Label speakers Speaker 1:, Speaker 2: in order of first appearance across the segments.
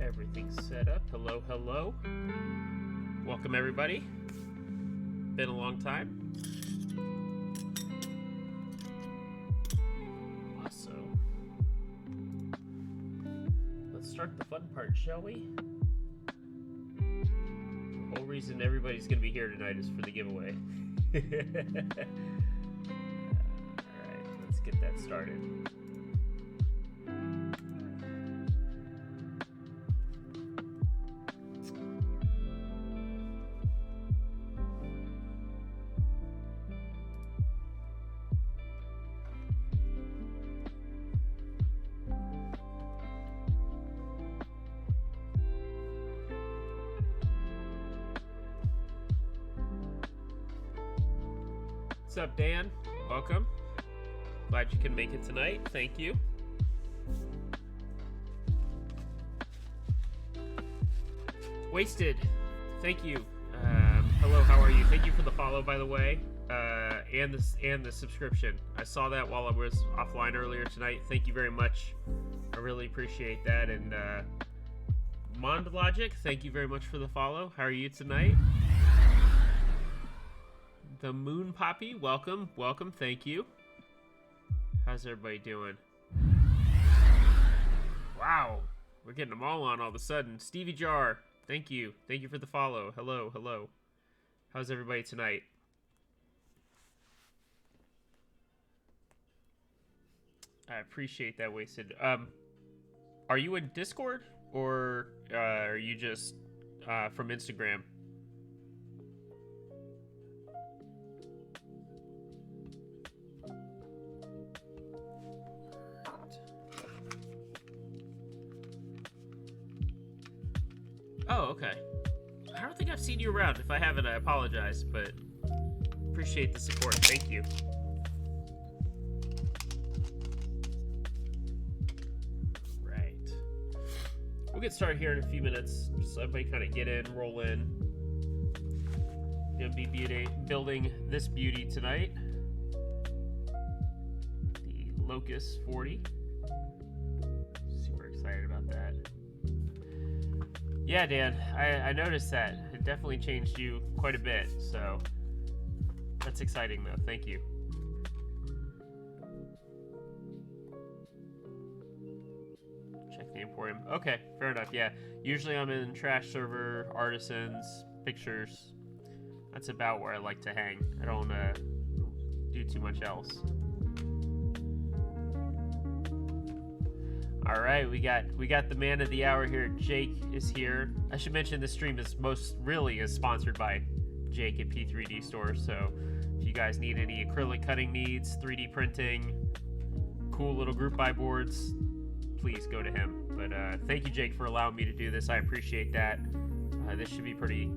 Speaker 1: Everything's set up. Hello, hello. Welcome, everybody. Been a long time. Awesome. Let's start the fun part, shall we? The whole reason everybody's going to be here tonight is for the giveaway. Alright, let's get that started. What's up, Dan? Welcome. Glad you can make it tonight. Thank you. Wasted, thank you. Hello, how are you? Thank you for the follow, by the way, and the subscription. I saw that while I was offline earlier tonight. Thank you very much. I really appreciate that. And Mond Logic, thank you very much for the follow. How are you tonight? The Moon Poppy, welcome, welcome. Thank you. How's everybody doing? Wow, we're getting them all on all of a sudden. Stevie Jar, thank you. Thank you for the follow. Hello, hello. How's everybody tonight? I appreciate that, Wasted. Are you in Discord or are you just from Instagram? Oh, okay. I don't think I've seen you around. If I haven't, I apologize, but appreciate the support. Thank you. Right. We'll get started here in a few minutes, just so everybody kind of get in, roll in. Gonna be building this beauty tonight. The Locus 40. Super excited about that. Yeah, Dan, I noticed that. It definitely changed you quite a bit, so that's exciting, though. Thank you. Check the Emporium. Okay, fair enough, yeah. Usually I'm in Trash Server, Artisans, Pictures. That's about where I like to hang. I don't do too much else. All right, we got the man of the hour here. Jake is here. I should mention this stream is sponsored by Jake at P3D store. So if you guys need any acrylic cutting needs, 3D printing, cool little group buy boards, please go to him. But thank you, Jake, for allowing me to do this. I appreciate that. This should be pretty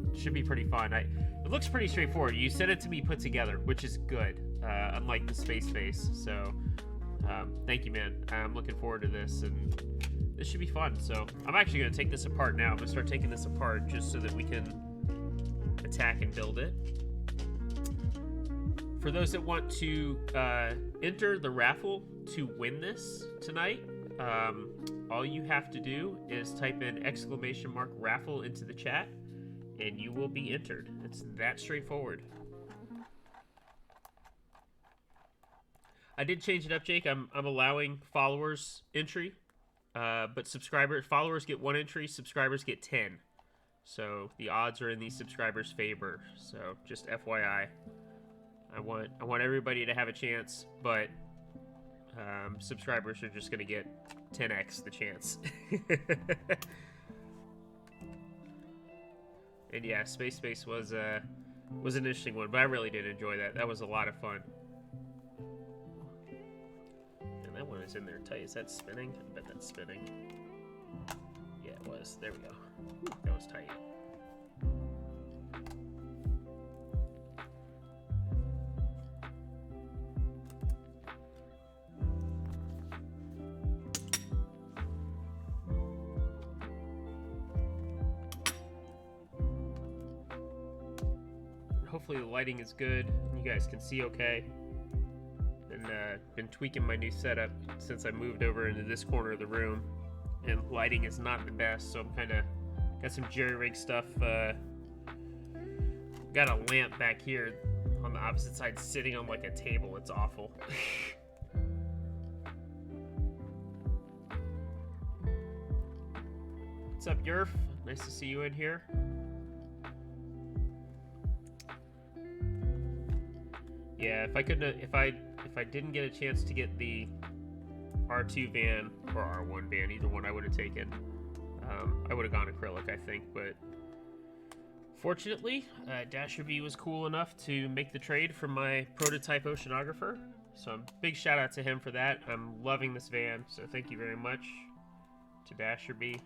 Speaker 1: fun. It looks pretty straightforward. You sent it to me put together, which is good. Unlike the space base. So. Thank you, man. I'm looking forward to this, and this should be fun. So I'm actually going to take this apart now. I'm going to start taking this apart just so that we can attack and build it. For those that want to enter the raffle to win this tonight, all you have to do is type in !raffle into the chat, and you will be entered. It's that straightforward. I did change it up, Jake. I'm allowing followers entry, but followers get 1 entry, subscribers get 10. So the odds are in the subscribers' favor. So just FYI, I want everybody to have a chance, but subscribers are just gonna get 10x the chance. And yeah, Space was an interesting one, but I really did enjoy that. That was a lot of fun. That one is in there tight. Is that spinning? I bet that's spinning. Yeah, it was. There we go. Whew, that was tight. Hopefully the lighting is good. You guys can see okay. Been tweaking my new setup since I moved over into this corner of the room, and lighting is not the best, so I'm kind of got some jerry-rig stuff. Got a lamp back here on the opposite side sitting on like a table. It's awful. What's up, Yerf? Nice to see you in here. Yeah, if I didn't get a chance to get the R2 van or R1 van, either one I would have taken. I would have gone acrylic, I think, but fortunately, Dasher B was cool enough to make the trade for my prototype oceanographer. So big shout out to him for that. I'm loving this van, so thank you very much to Dasher B.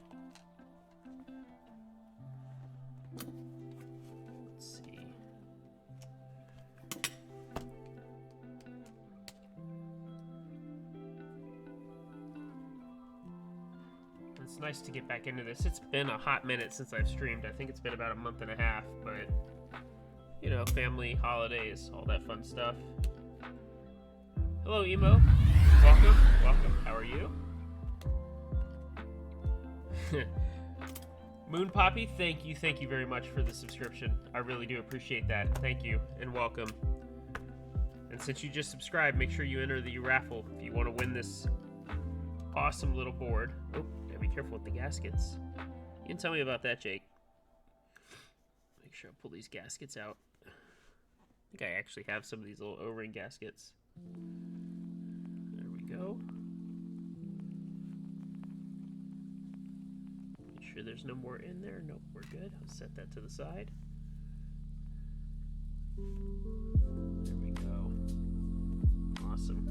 Speaker 1: It's nice to get back into this. It's been a hot minute since I've streamed. I think it's been about a month and a half, but you know, family, holidays, all that fun stuff. Hello, Emo. Welcome. Welcome. How are you? Moon Poppy, thank you very much for the subscription. I really do appreciate that. Thank you and welcome. And since you just subscribed, make sure you enter the raffle if you want to win this awesome little board. Oh, gotta be careful with the gaskets. You can tell me about that, Jake. Make sure I pull these gaskets out. I think I actually have some of these little O-ring gaskets. There we go. Make sure there's no more in there. Nope, we're good. I'll set that to the side. There we go. Awesome.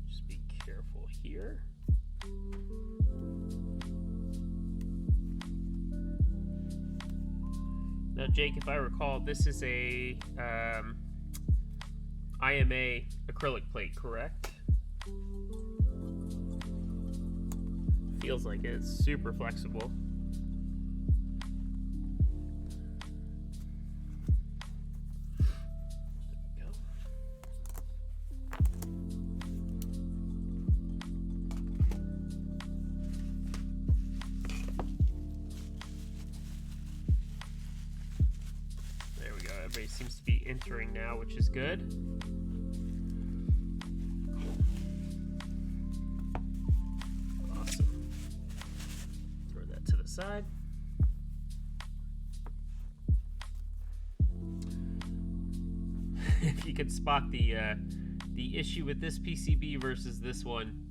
Speaker 1: Just be careful here. Now, Jake, if I recall, this is a IMA acrylic plate, correct? Feels like it's super flexible. There we go. Everybody seems to be entering now, which is good. Awesome. Throw that to the side. If you could spot the issue with this PCB versus this one,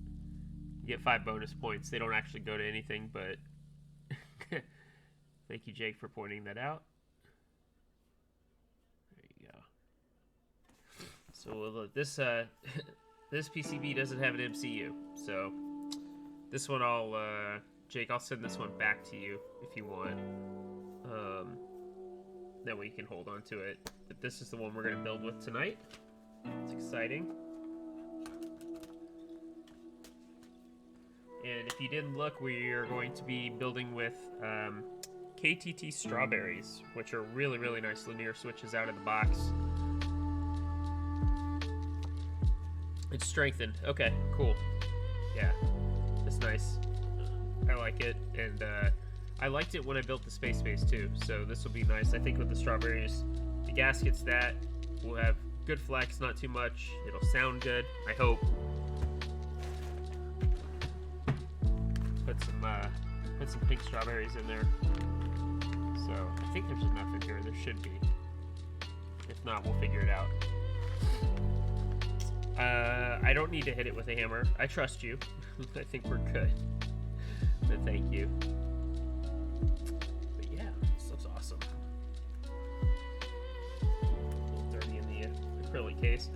Speaker 1: you get 5 bonus points. They don't actually go to anything, but thank you, Jake, for pointing that out. There you go. So this this PCB doesn't have an MCU, so this one Jake, I'll send this one back to you if you want. That way you can hold on to it. But this is the one we're going to build with tonight. It's exciting. And if you didn't look, we are going to be building with KTT strawberries, which are really, really nice linear switches out of the box. It's strengthened. Okay, cool. Yeah, it's nice. I like it, and I liked it when I built the space base too, so this will be nice. I think with the strawberries, the gaskets, that will have good flex, not too much. It'll sound good, I hope. Put some pink strawberries in there. So I think there's enough in here. There should be. If not, we'll figure it out. I don't need to hit it with a hammer. I trust you. I think we're good. But thank you. But yeah, this looks awesome. A little dirty in the acrylic case.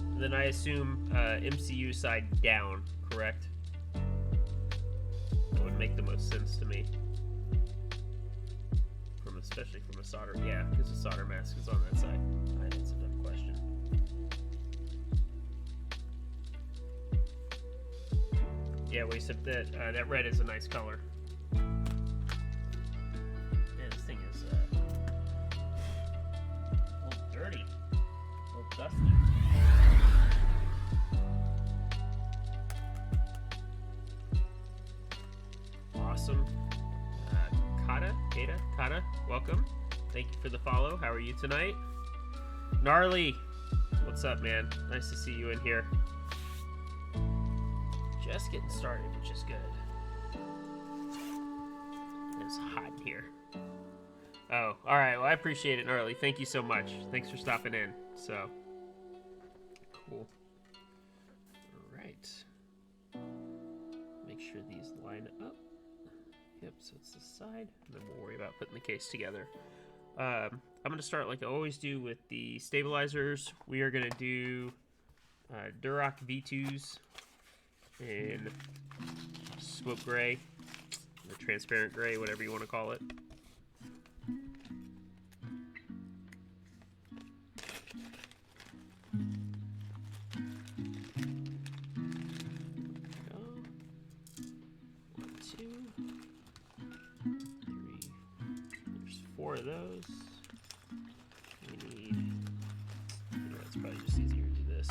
Speaker 1: And then I assume MCU side down, correct? That would make the most sense to me. Especially from a solder, yeah, because the solder mask is on that side. That's a dumb question. Yeah, we said that that red is a nice color. Man, this thing is a little dirty, a little dusty. Awesome. Kata, welcome. Thank you for the follow. How are you tonight? Gnarly, what's up, man? Nice to see you in here. Just getting started, which is good. It's hot in here. Oh, all right. Well, I appreciate it, Gnarly. Thank you so much. Thanks for stopping in. So, cool. All right. Make sure these line up. Yep, so it's the side, and then we'll worry about putting the case together. I'm going to start like I always do with the stabilizers. We are going to do Duroc V2s in smoke gray, or transparent gray, whatever you want to call it. 4 of those. We need, it's probably just easier to do this.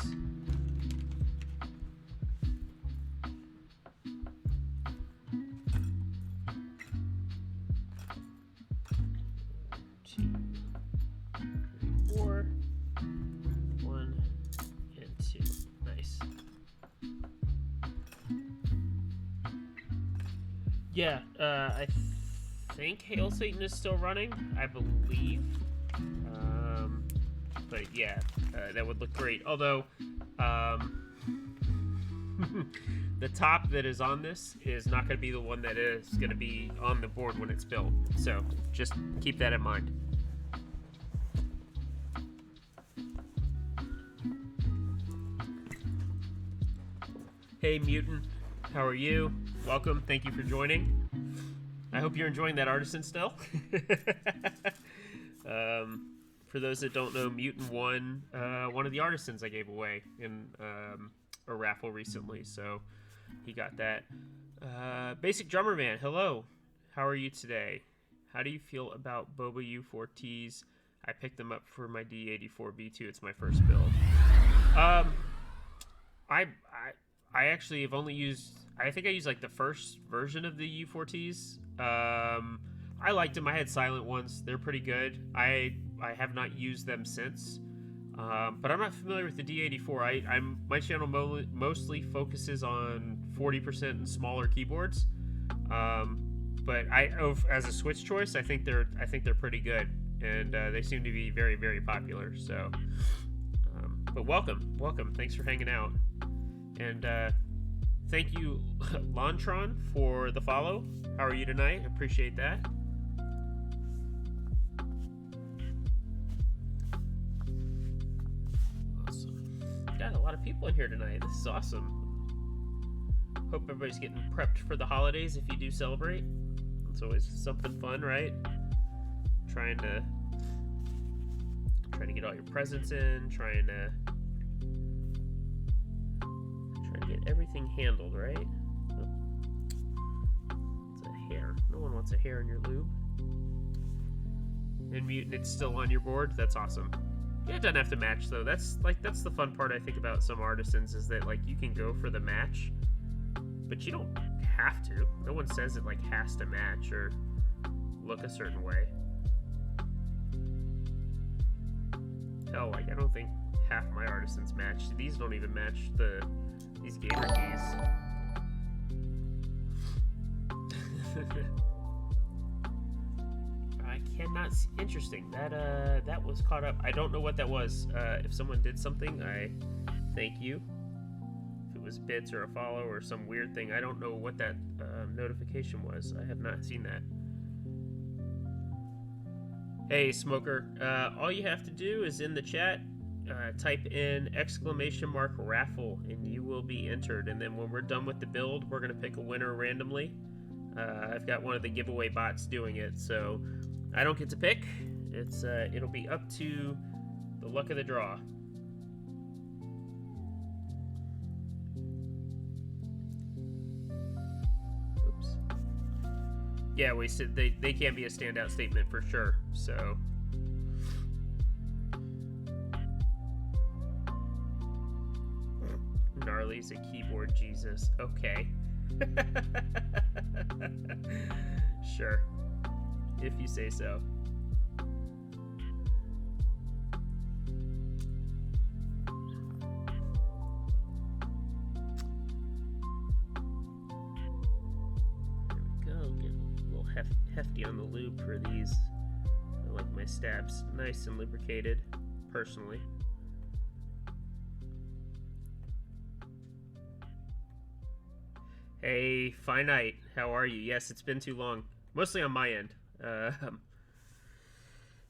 Speaker 1: Yeah, I think Hail Satan is still running, I believe. But yeah, that would look great. Although, the top that is on this is not going to be the one that is going to be on the board when it's built. So just keep that in mind. Hey, Mutant. How are you? Welcome. Thank you for joining. I hope you're enjoying that artisan still. For those that don't know, Mutant won one of the artisans I gave away in a raffle recently, so he got that. Basic Drummer Man, hello. How are you today? How do you feel about Boba U4Ts? I picked them up for my D84B2. It's my first build. I actually have only used, I think I used like the first version of the U4Ts. I liked them. I had silent ones. They're pretty good. I have not used them since. But I'm not familiar with the D84. My channel mostly focuses on 40% and smaller keyboards. But as a switch choice, I think they're pretty good, and they seem to be very, very popular. So, but welcome. Thanks for hanging out. And thank you, Lontron, for the follow. How are you tonight? Appreciate that. Awesome. Got a lot of people in here tonight. This is awesome. Hope everybody's getting prepped for the holidays if you do celebrate. It's always something fun, right? Trying to get all your presents in, trying to get everything handled, right? It's a hair. No one wants a hair in your lube. And Mutant, it's still on your board. That's awesome. Yeah, it doesn't have to match though. That's the fun part I think about some artisans, is that like you can go for the match, but you don't have to. No one says it like has to match or look a certain way. Hell, like I don't think half my artisans match. These don't even match these gamer keys. I cannot see. Interesting. That was caught up. I don't know what that was. If someone did something, I thank you. If it was bits or a follow or some weird thing, I don't know what that notification was. I have not seen that. Hey, Smoker. All you have to do is in the chat, type in !raffle and you will be entered. And then when we're done with the build, we're going to pick a winner randomly. I've got one of the giveaway bots doing it, so I don't get to pick. It'll be up to the luck of the draw. Oops. Yeah, we said they can be a standout statement for sure, so... Gnarly's a keyboard Jesus. Okay. Sure. If you say so. There we go. Get a little hefty on the lube for these. I like my stabs nice and lubricated, personally. Hey, Finite, how are you? Yes, it's been too long. Mostly on my end. I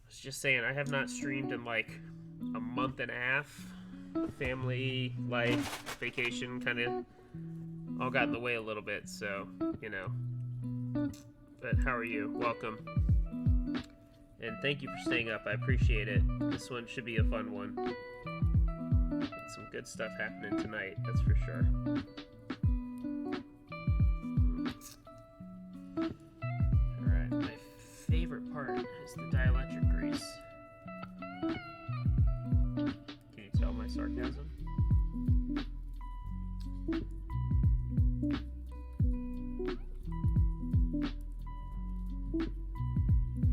Speaker 1: was just saying, I have not streamed in like a month and a half. Family, life, vacation, kind of all got in the way a little bit, so, you know. But how are you? Welcome. And thank you for staying up. I appreciate it. This one should be a fun one. Some good stuff happening tonight, that's for sure. Alright, my favorite part is the dial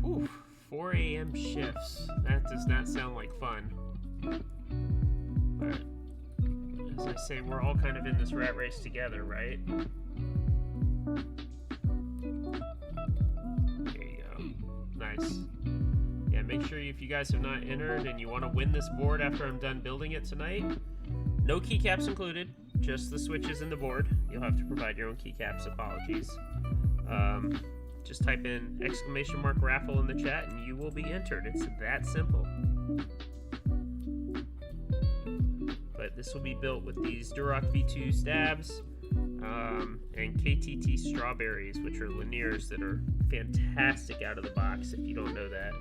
Speaker 1: Whew, 4 a.m. shifts. That does not sound like fun. But as I say, we're all kind of in this rat race together, right? There you go. Nice. Yeah, make sure if you guys have not entered and you want to win this board after I'm done building it tonight, no keycaps included, just the switches and the board. You'll have to provide your own keycaps, apologies. Just type in !raffle in the chat and you will be entered. It's that simple. But this will be built with these Duroc V2 stabs and KTT strawberries, which are linears that are fantastic out of the box if you don't know that.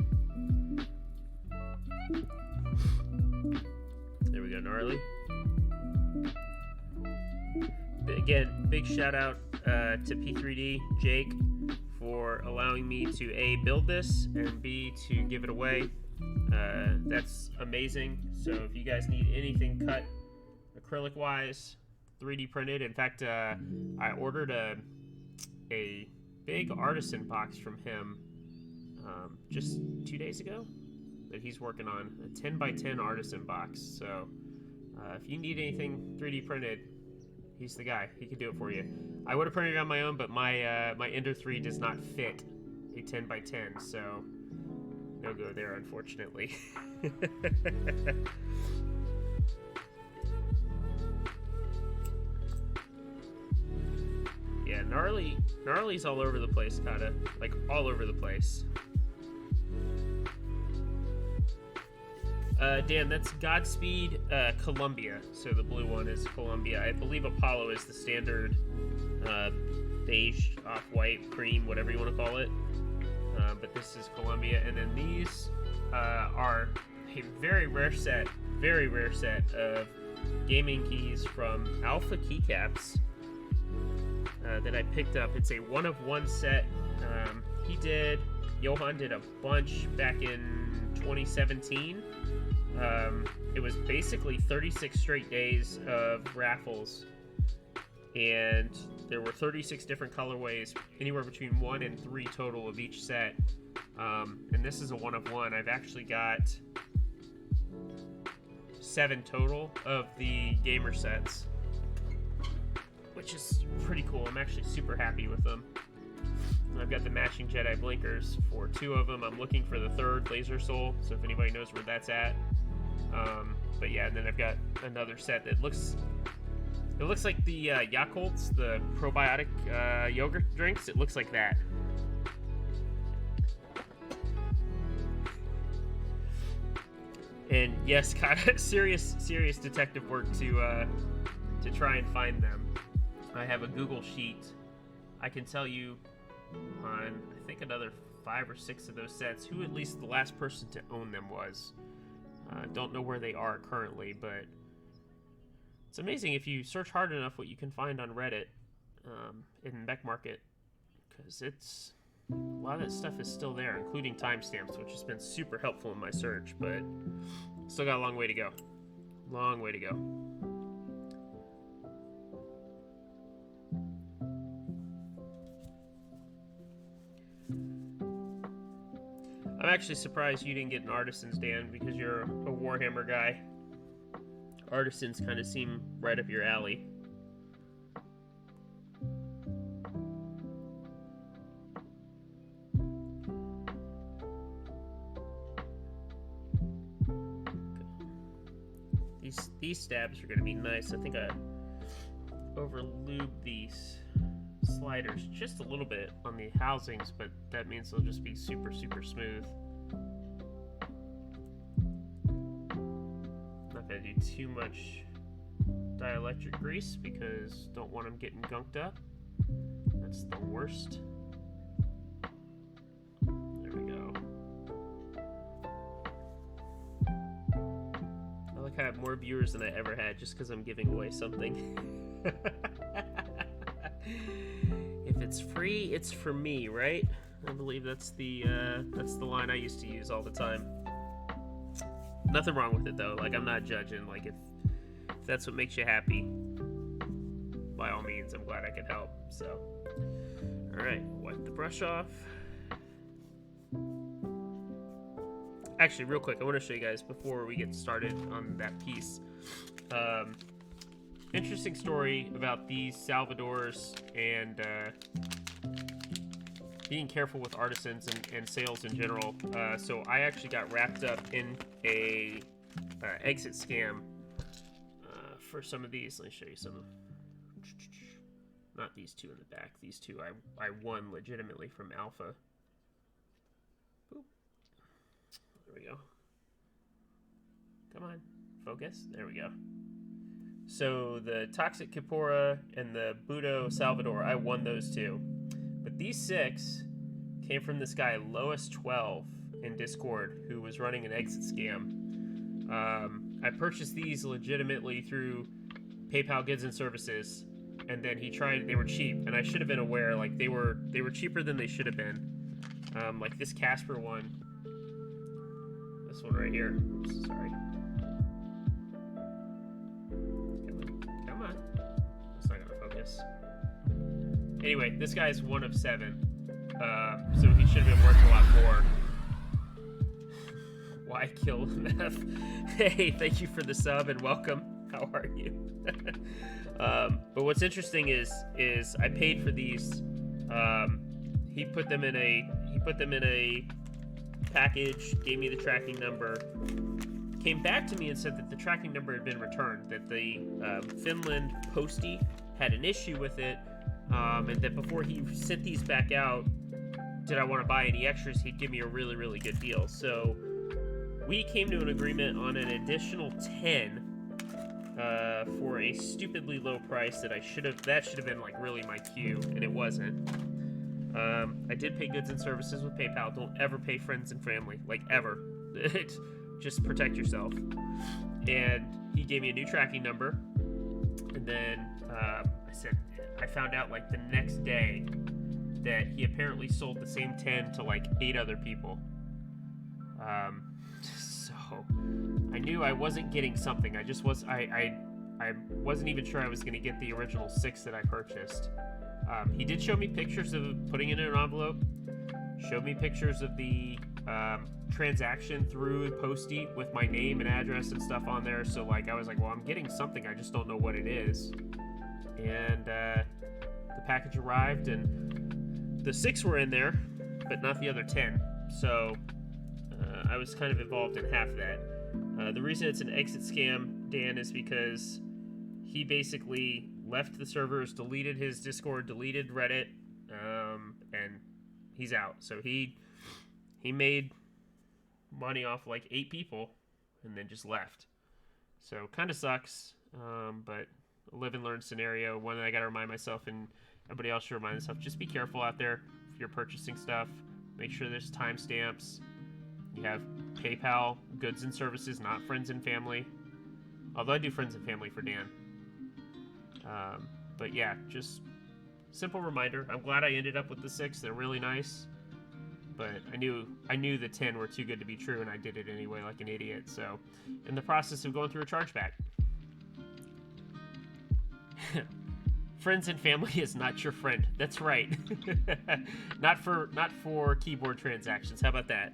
Speaker 1: There we go, gnarly. Again, big shout out to P3D, Jake, for allowing me to A, build this, and B, to give it away. That's amazing. So if you guys need anything cut acrylic wise, 3D printed, in fact, I ordered a big artisan box from him just 2 days ago that he's working on, a 10x10 artisan box. So if you need anything 3D printed, he's the guy. He can do it for you. I would have printed it on my own, but my my Ender 3 does not fit a 10x10, so no go there, unfortunately. Yeah, gnarly's all over the place, kinda. Like, all over the place. Dan, that's Godspeed Columbia. So the blue one is Columbia. I believe Apollo is the standard beige, off-white, cream, whatever you want to call it. But this is Columbia. And then these are a very rare set of gaming keys from Alpha Keycaps that I picked up. It's a one-of-one set. Johan did a bunch back in 2017. It was basically 36 straight days of raffles, and there were 36 different colorways, anywhere between 1 and 3 total of each set. And this is a one-of-one. I've actually got 7 total of the gamer sets, which is pretty cool. I'm actually super happy with them. I've got the matching Jedi blinkers for 2 of them. I'm looking for the 3rd Laser Soul, so if anybody knows where that's at. But yeah, and then I've got another set that looks like the Yakults, the probiotic yogurt drinks. It looks like that. And yes, kind of serious detective work to try and find them. I have a Google sheet. I can tell you on, I think, another 5 or 6 of those sets who at least the last person to own them was. Don't know where they are currently, but it's amazing if you search hard enough what you can find on Reddit in Mech Market, because it's a lot of that stuff is still there, including timestamps, which has been super helpful in my search, but still got a long way to go. Long way to go. I'm actually surprised you didn't get an Artisans, Dan, because you're a Warhammer guy. Artisans kind of seem right up your alley. These stabs are going to be nice. I think I over-lubed these sliders just a little bit on the housings, but that means they'll just be super smooth. Not gonna do too much dielectric grease because don't want them getting gunked up. That's the worst. There we go. I like I have more viewers than I ever had just because I'm giving away something. If it's free, it's for me, right? I believe that's the line I used to use all the time. Nothing wrong with it though. Like, I'm not judging. Like, if that's what makes you happy, by all means. means I'm glad I could help. So, all right, wipe the brush off. Actually, real quick, I want to show you guys before we get started on that piece. Interesting story about these Salvadors and being careful with artisans and sales in general. So I actually got wrapped up in a exit scam for some of these. Let me show you some. Not these two in the back. These two I won legitimately from Alpha. Boop. There we go. Come on, focus. There we go. So the Toxic Kipora and the Budo Salvador, I won those two. But these 6 came from this guy, Lois12, in Discord, who was running an exit scam. I purchased these legitimately through PayPal Goods and Services, and then they were cheap, and I should have been aware, like, they were cheaper than they should have been. Like this Casper one. This one right here. Oops, sorry. Come on. It's not gonna focus. Anyway, this guy's 1 of 7. So he should have been worth a lot more. Why kill meth? Hey, thank you for the sub and welcome. How are you? But what's interesting is I paid for these. He put them in a package, gave me the tracking number, came back to me and said that the tracking number had been returned, that the Finland postie had an issue with it, and that before he sent these back out, did I want to buy any extras, he'd give me a really, really good deal. So we came to an agreement on an additional 10 for a stupidly low price that should have been like really my cue, and it wasn't. I did pay goods and services with PayPal. Don't ever pay friends and family, like ever. Just protect yourself. And he gave me a new tracking number, and then I found out like the next day that he apparently sold the same 10 to like 8 other people. So I knew I wasn't getting something. I wasn't even sure I was going to get the original 6 that I purchased. He did show me pictures of putting it in an envelope, showed me pictures of the transaction through postie with my name and address and stuff on there. So like I was like, well, I'm getting something, I just don't know what it is. And the package arrived, and the 6 were in there, but not the other 10. So I was kind of involved in half of that. The reason it's an exit scam, Dan, is because he basically left the servers, deleted his Discord, deleted Reddit, and he's out. So he made money off like 8 people and then just left. So kind of sucks, but a live and learn scenario, one that I got to remind myself and everybody else should remind themselves. Just be careful out there if you're purchasing stuff. Make sure there's timestamps. You have PayPal goods and services, not friends and family. Although I do friends and family for Dan. But yeah, just simple reminder. I'm glad I ended up with the 6. They're really nice. But I knew the 10 were too good to be true, and I did it anyway like an idiot. So, in the process of going through a chargeback. Friends and family is not your friend. That's right. Not for keyboard transactions. How about that?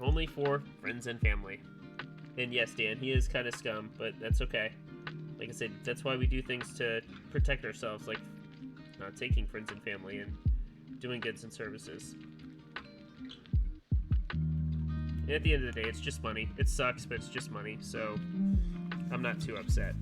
Speaker 1: Only for friends and family. And yes, Dan, he is kind of scum, but that's okay. Like I said, that's why we do things to protect ourselves, like not taking friends and family and doing goods and services. And at the end of the day, it's just money. It sucks, but it's just money, so I'm not too upset.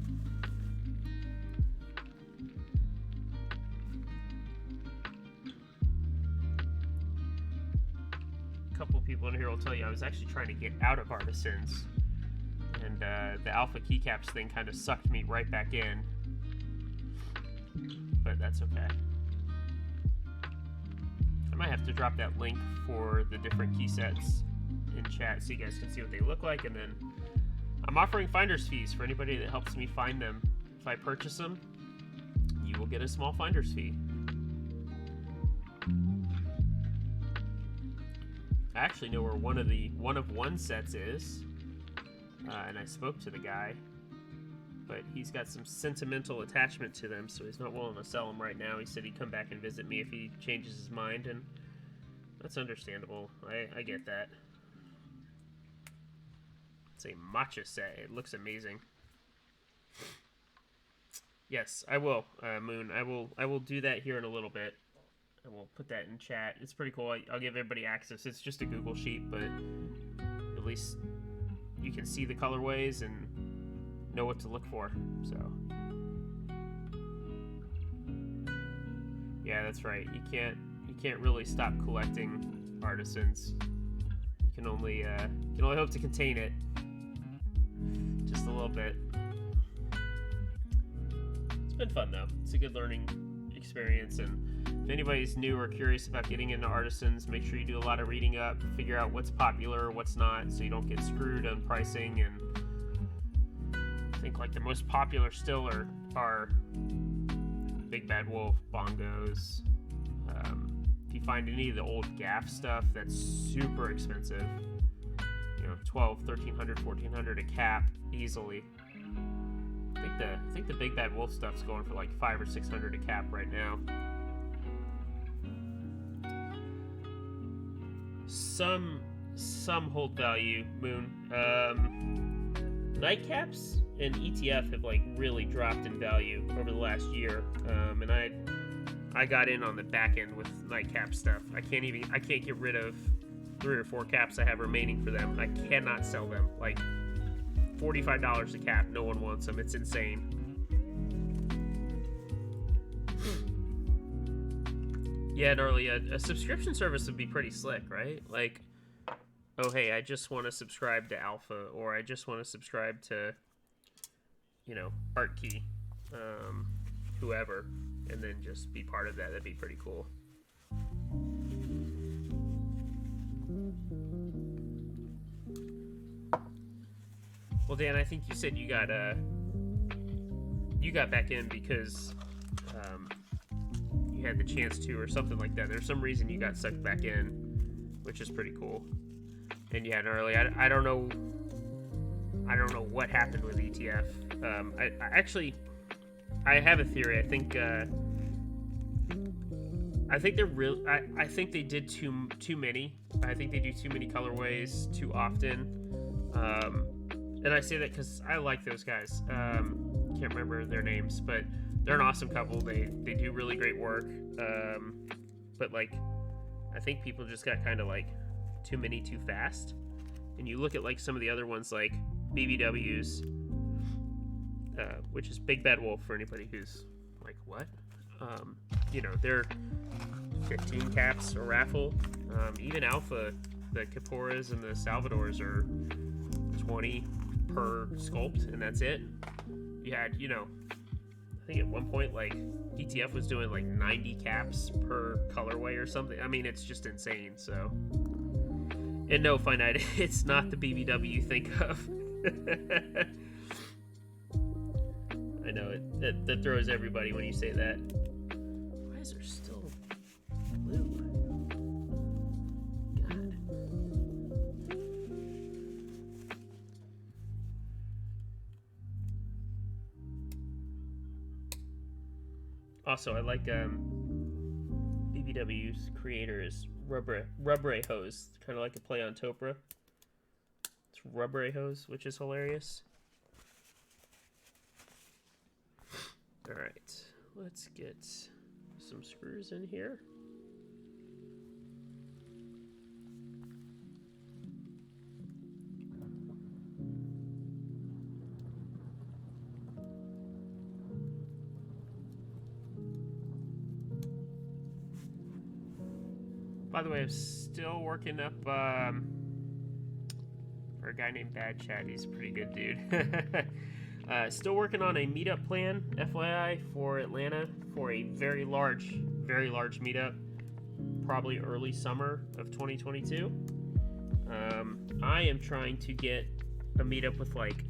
Speaker 1: A couple people in here will tell you I was actually trying to get out of Artisans. And the alpha keycaps thing kind of sucked me right back in. But that's okay. I might have to drop that link for the different key sets in chat so you guys can see what they look like. And then I'm offering finder's fees for anybody that helps me find them. If I purchase them, you will get a small finder's fee. I actually know where one of one sets is. And I spoke to the guy. but he's got some sentimental attachment to them, so he's not willing to sell them right now. He said he'd come back and visit me if he changes his mind, and that's understandable. I get that. It's a matcha set. It looks amazing. Yes, I will, Moon. I will do that here in a little bit. I will put that in chat. It's pretty cool. I'll give everybody access. It's just a Google sheet, but at least you can see the colorways and know what to look for. So yeah, that's right. You can't really stop collecting artisans. You can only hope to contain it just a little bit. It's been fun though. It's a good learning experience, and if anybody's new or curious about getting into artisans, make sure you do a lot of reading up, figure out what's popular, what's not, so you don't get screwed on pricing. And I think like the most popular still are Big Bad Wolf, bongos. If you find any of the old gaff stuff, that's super expensive. You know, $1,200, $1,300, $1,400 a cap easily. I think the Big Bad Wolf stuff's going for like $500 or $600 a cap right now. Some hold value, Moon. Nightcaps and ETF have like really dropped in value over the last year, and I got in on the back end with nightcap stuff. I can't get rid of 3 or 4 caps I have remaining for them. I cannot sell them. Like $45 a cap, no one wants them. It's insane. Yeah, Gnarly, a subscription service would be pretty slick, right? Like, oh hey, I just want to subscribe to Alpha, or I just want to subscribe to, you know, ArtKey, whoever, and then just be part of that. That'd be pretty cool. Well, Dan, I think you said you got back in because you had the chance to, or something like that. There's some reason you got sucked back in, which is pretty cool. And yeah, Gnarly, I don't know what happened with ETF. I have a theory. I think they're real. I think they did too many. I think they do too many colorways too often. And I say that because I like those guys. Can't remember their names, but they're an awesome couple. They do really great work. But like, I think people just got kind of like too many too fast. And you look at like some of the other ones, like BBWs, which is Big Bad Wolf for anybody who's like, what? You know, they're 15 caps a raffle. Even Alpha, the Caporas and the Salvadors are 20 per sculpt, and that's it. You had, you know, I think at one point like ETF was doing like 90 caps per colorway or something. I mean, it's just insane. So, and no, Finite, it's not the BBW you think of. I know that throws everybody when you say that. Why is there still blue? God. Also, I like BBW's creator is Rubberay Hose, kind of like a play on Topra. It's Rubberay Hose, which is hilarious. All right, let's get some screws in here. By the way, I'm still working up for a guy named Bad Chad. He's a pretty good dude. Still working on a meetup plan, FYI, for Atlanta for a very large meetup, probably early summer of 2022. I am trying to get a meetup with like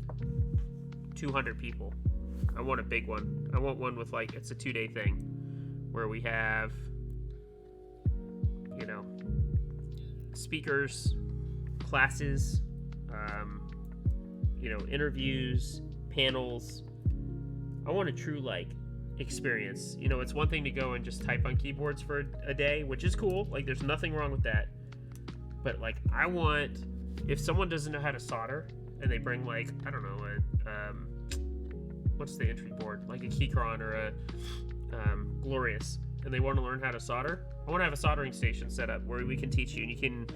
Speaker 1: 200 people. I want a big one. I want one with like, it's a 2-day thing where we have, you know, speakers, classes, you know, interviews, panels, I want a true like experience. You know, it's one thing to go and just type on keyboards for a day, which is cool. Like, there's nothing wrong with that. But like, I want, if someone doesn't know how to solder and they bring like, I don't know, what's the entry board, like a Keychron or a Glorious, and they want to learn how to solder, I want to have a soldering station set up where we can teach you, and you can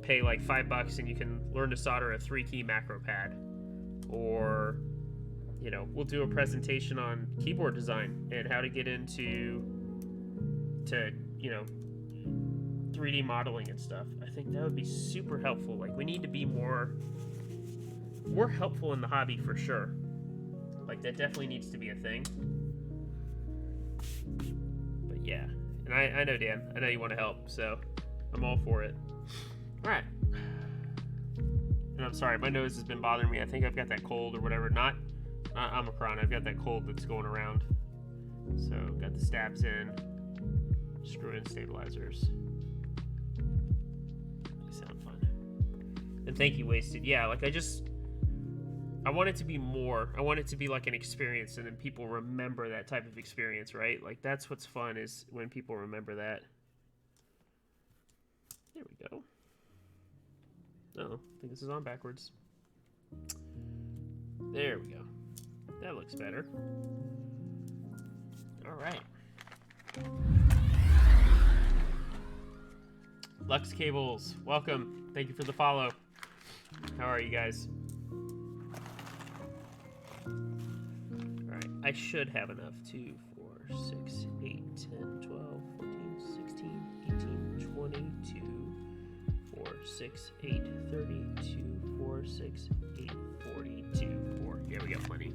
Speaker 1: pay like $5 and you can learn to solder a 3-key macro pad. Or, you know, we'll do a presentation on keyboard design and how to get into you know, 3D modeling and stuff. I think that would be super helpful. Like, we need to be more helpful in the hobby for sure. Like, that definitely needs to be a thing. But yeah, and I know, Dan, I know you want to help, so I'm all for it. All right. And I'm sorry, my nose has been bothering me. I think I've got that cold or whatever. Not Omicron. I've got that cold that's going around. So got the stabs in. Screw in stabilizers. They sound fun. And thank you, Wasted. Yeah, like I want it to be more. I want it to be like an experience, and then people remember that type of experience, right? Like, that's what's fun, is when people remember that. There we go. Oh, I think this is on backwards. There we go. That looks better. All right. Lux Cables, welcome. Thank you for the follow. How are you guys? All right, I should have enough. 2, 4, 6, 8, 10, 12, 14, 16, 18, 22, 4, 6, 8, 32, 4, 6, 8, 42, 4. Yeah, we got plenty.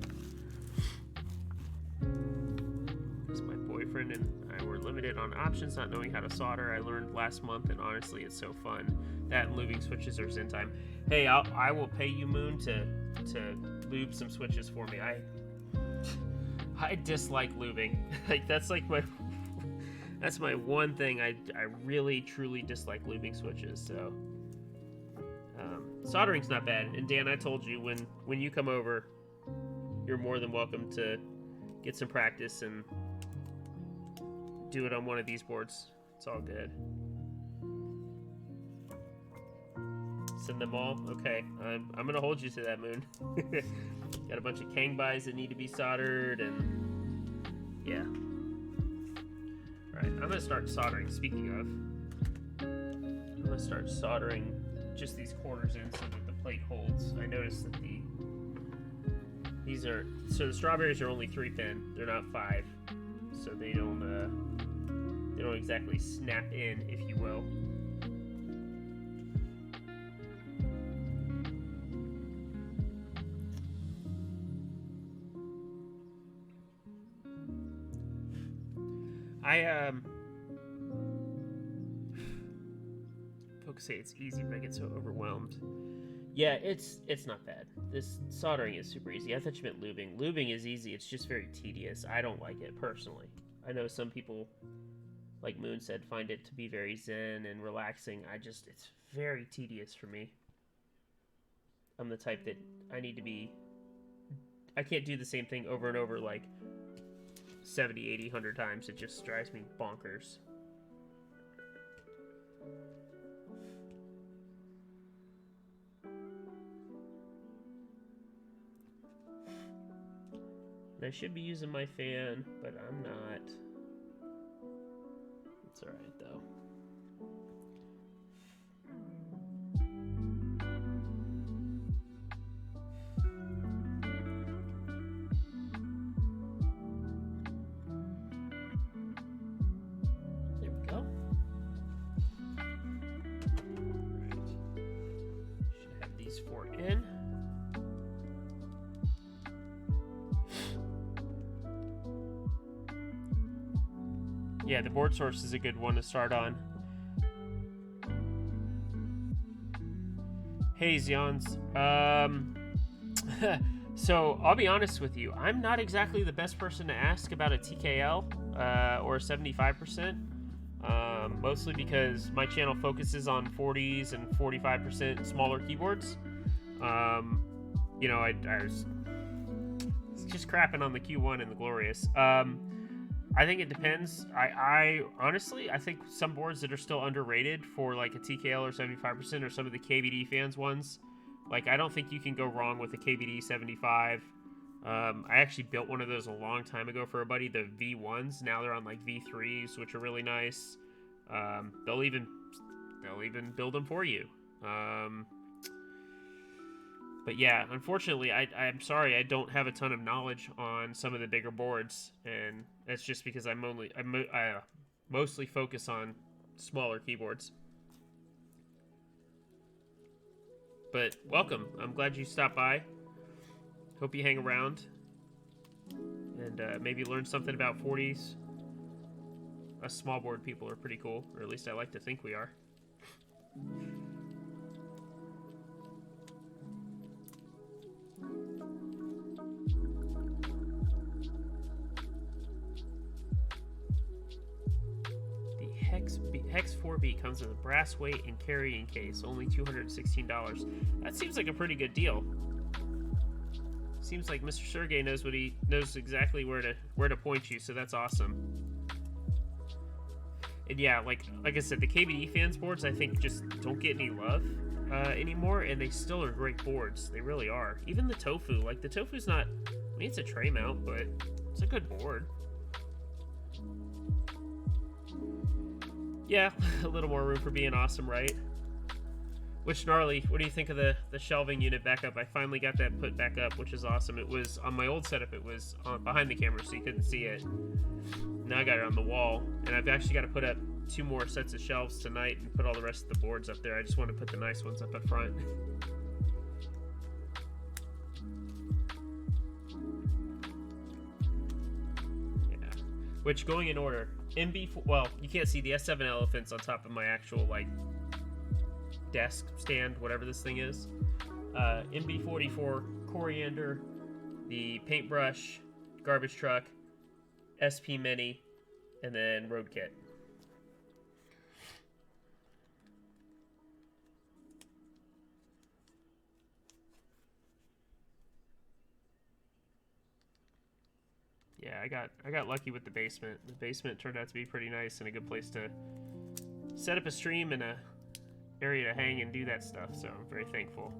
Speaker 1: Because my boyfriend and I were limited on options, not knowing how to solder. I learned last month, and honestly, it's so fun. That and lubing switches are zen time. Hey, I will pay you, Moon, to lube some switches for me. I dislike lubing. Like, that's my one thing. I really truly dislike lubing switches. So soldering's not bad. And Dan, I told you, when you come over, you're more than welcome to get some practice and do it on one of these boards. It's all good. Send them all? Okay, I'm gonna hold you to that, Moon. Got a bunch of Kang buys that need to be soldered, and yeah. Alright, I'm gonna start soldering. Speaking of, I'm gonna start soldering just these corners in so that the plate holds. I noticed that so the strawberries are only 3-pin. They're not 5, so they don't exactly snap in, if you will. Folks say it's easy, but I get so overwhelmed. Yeah, it's not bad. This soldering is super easy. I thought you meant lubing. Lubing is easy. It's just very tedious. I don't like it personally. I know some people, like Moon said, find it to be very zen and relaxing. It's very tedious for me. I'm the type that I can't do the same thing over and over like 70, 80, 100 times. It just drives me bonkers. And I should be using my fan, but I'm not. It's alright though. There we go. Alright. Should have these 4 in. Yeah, the board source is a good one to start on. Hey, Zions. So, I'll be honest with you. I'm not exactly the best person to ask about a TKL or a 75%. Mostly because my channel focuses on 40s and 45% smaller keyboards. You know, I was just crapping on the Q1 and the Glorious. I think it depends. I honestly, I think some boards that are still underrated for like a TKL or 75% or some of the KBD fans ones. Like, I don't think you can go wrong with a KBD 75. I actually built one of those a long time ago for a buddy, the V1s. Now they're on like V3s, which are really nice. They'll even build them for you. But yeah, unfortunately, I'm sorry, I don't have a ton of knowledge on some of the bigger boards, and that's just because I mostly focus on smaller keyboards. But welcome. I'm glad you stopped by. Hope you hang around and maybe learn something about 40s. Us small board people are pretty cool, or at least I like to think we are. Hex 4B comes with a brass weight and carrying case, only $216. That seems like a pretty good deal. Seems like Mr. Sergey knows exactly where to point you, so that's awesome. And yeah, like I said, the KBD fans boards I think just don't get any love anymore, and they still are great boards. They really are. Even the Tofu, like the Tofu's not, I mean, it's a tray mount, but it's a good board. Yeah, a little more room for being awesome, right? Which, gnarly, what do you think of the shelving unit back up? I finally got that put back up, which is awesome. It was, on my old setup, it was behind the camera, so you couldn't see it. Now I got it on the wall, and I've actually got to put up 2 more sets of shelves tonight and put all the rest of the boards up there. I just want to put the nice ones up front. Which, going in order, MB4, well, you can't see the S7 elephants on top of my actual, like, desk stand, whatever this thing is. MB44 Coriander, the Paintbrush, Garbage Truck, SP Mini, and then Road Kit. Yeah, I got lucky with the basement. The basement turned out to be pretty nice and a good place to set up a stream and a area to hang and do that stuff, so I'm very thankful.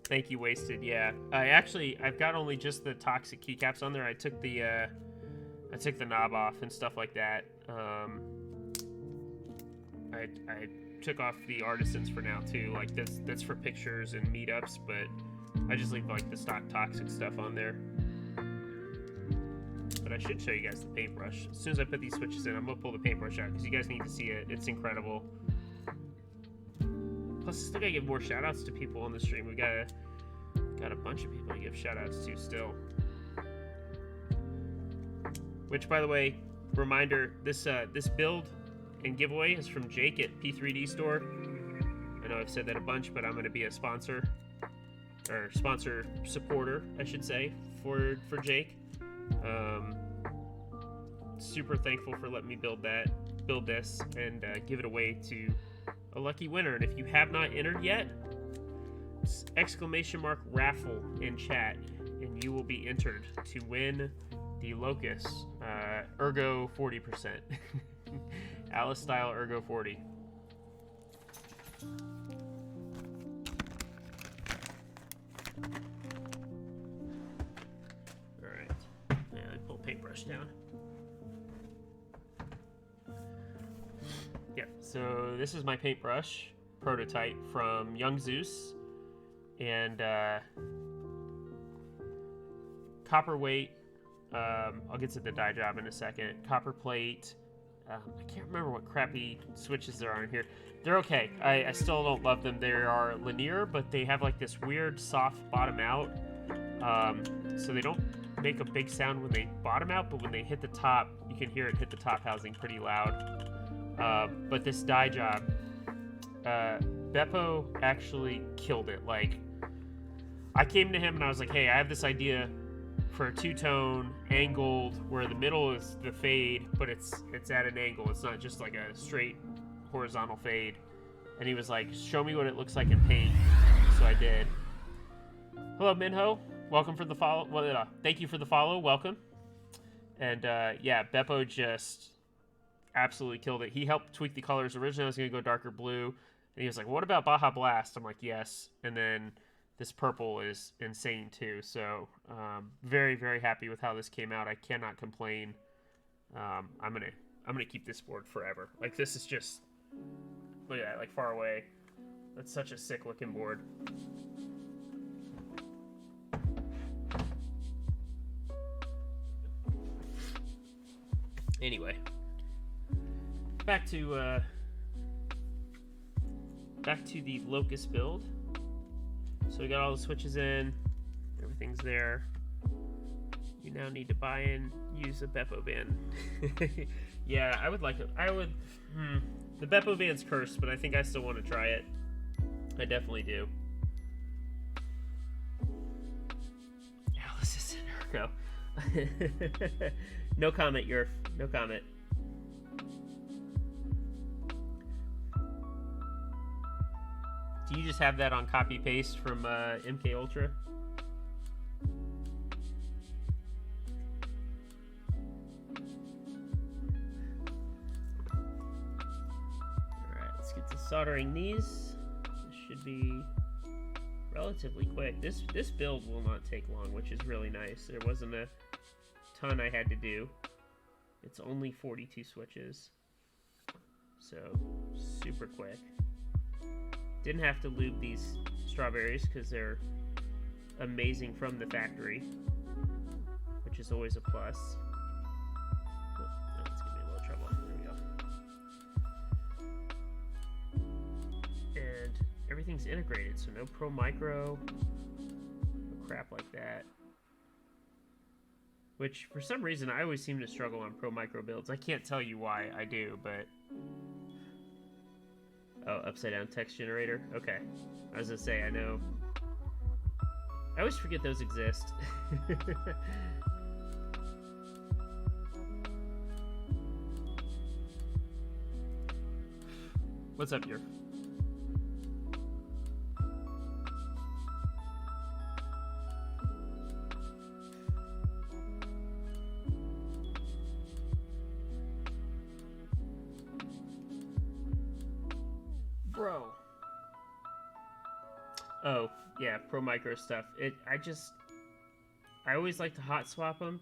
Speaker 1: Thank you, Wasted. Yeah, I've got only just the toxic keycaps on there. I took the knob off and stuff like that. I took off the artisans for now too. Like that's for pictures and meetups, but I just leave like the stock toxic stuff on there. But I should show you guys the paintbrush. As soon as I put these switches in, I'm gonna pull the paintbrush out because you guys need to see it. It's incredible. Plus, I still gotta give more shout outs to people on the stream. We got a bunch of people to give shout outs to still. Which, by the way, reminder, this build and giveaway is from Jake at P3D store. I know I've said that a bunch, but I'm going to be a sponsor, or sponsor supporter, I should say, for Jake. Super thankful for letting me build this, and give it away to a lucky winner. And if you have not entered yet, !raffle in chat, and you will be entered to win the Locus Ergo 40%. Alice style Ergo 40. Alright. Yeah, I pull paintbrush down. Yeah, so this is my paintbrush prototype from Young Zeus. And copper weight. I'll get to the dye job in a second. Copper plate. I can't remember what crappy switches there are in here. They're okay. I still don't love them. They are linear, but they have like this weird soft bottom out. So they don't make a big sound when they bottom out, but when they hit the top, you can hear it hit the top housing pretty loud. But this dye job, Beppo actually killed it. Like, I came to him and I was like, hey, I have this idea for a two-tone angled where the middle is the fade, but it's at an angle. It's not just like a straight horizontal fade. And he was like, show me what it looks like in paint. So I did. Hello, Minho. Welcome for the follow. Well, thank you for the follow. Welcome. And yeah, Beppo just absolutely killed it. He helped tweak the colors. Originally, I was going to go darker blue. And he was like, what about Baja Blast? I'm like, yes. And then this purple is insane too. So very, very happy with how this came out. I cannot complain. I'm gonna keep this board forever. Like, this is just, look at that, like far away. That's such a sick looking board. Anyway, back to the Locus build. So we got all the switches in, everything's there. You now need to buy and use a Beppo band. Yeah, I would like it. The Beppo band's cursed, but I think I still want to try it. I definitely do. Alice is in Urgo. No comment, Yerf. No comment. Do you just have that on copy paste from MK Ultra? Alright, let's get to soldering these. This should be relatively quick. This build will not take long, which is really nice. There wasn't a ton I had to do. It's only 42 switches. So, super quick. Didn't have to lube these strawberries because they're amazing from the factory, which is always a plus. Oh, no, it's giving me a little trouble. There we go. And everything's integrated, so no Pro Micro, no crap like that. Which, for some reason, I always seem to struggle on Pro Micro builds. I can't tell you why I do, but... Oh, upside down text generator? Okay. I was gonna say, I know. I always forget those exist. What's up, Yerf? Bro. Oh, yeah, Pro Micro stuff. I always like to hot swap them.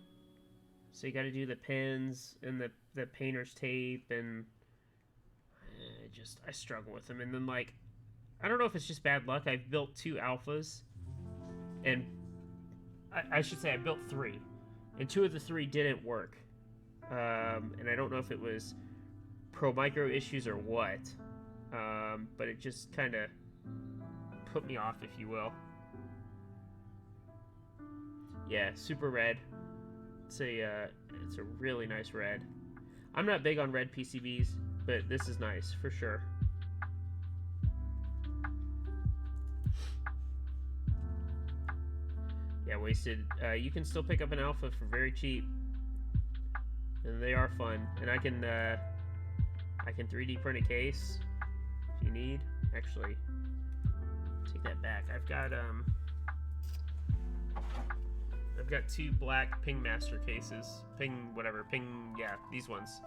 Speaker 1: So you gotta do the pins and the painter's tape, and I struggle with them. And then, like, I don't know if it's just bad luck. I've built 2 alphas, and I should say I built 3, and 2 of the 3 didn't work. And I don't know if it was Pro Micro issues or what. But it just kind of put me off, if you will. Yeah, super red. It's a really nice red. I'm not big on red PCBs, but this is nice for sure. Yeah, wasted. You can still pick up an alpha for very cheap, and they are fun. And I can 3D print a case. You need, actually, take that back. I've got 2 black Ping Master cases. Yeah, these ones.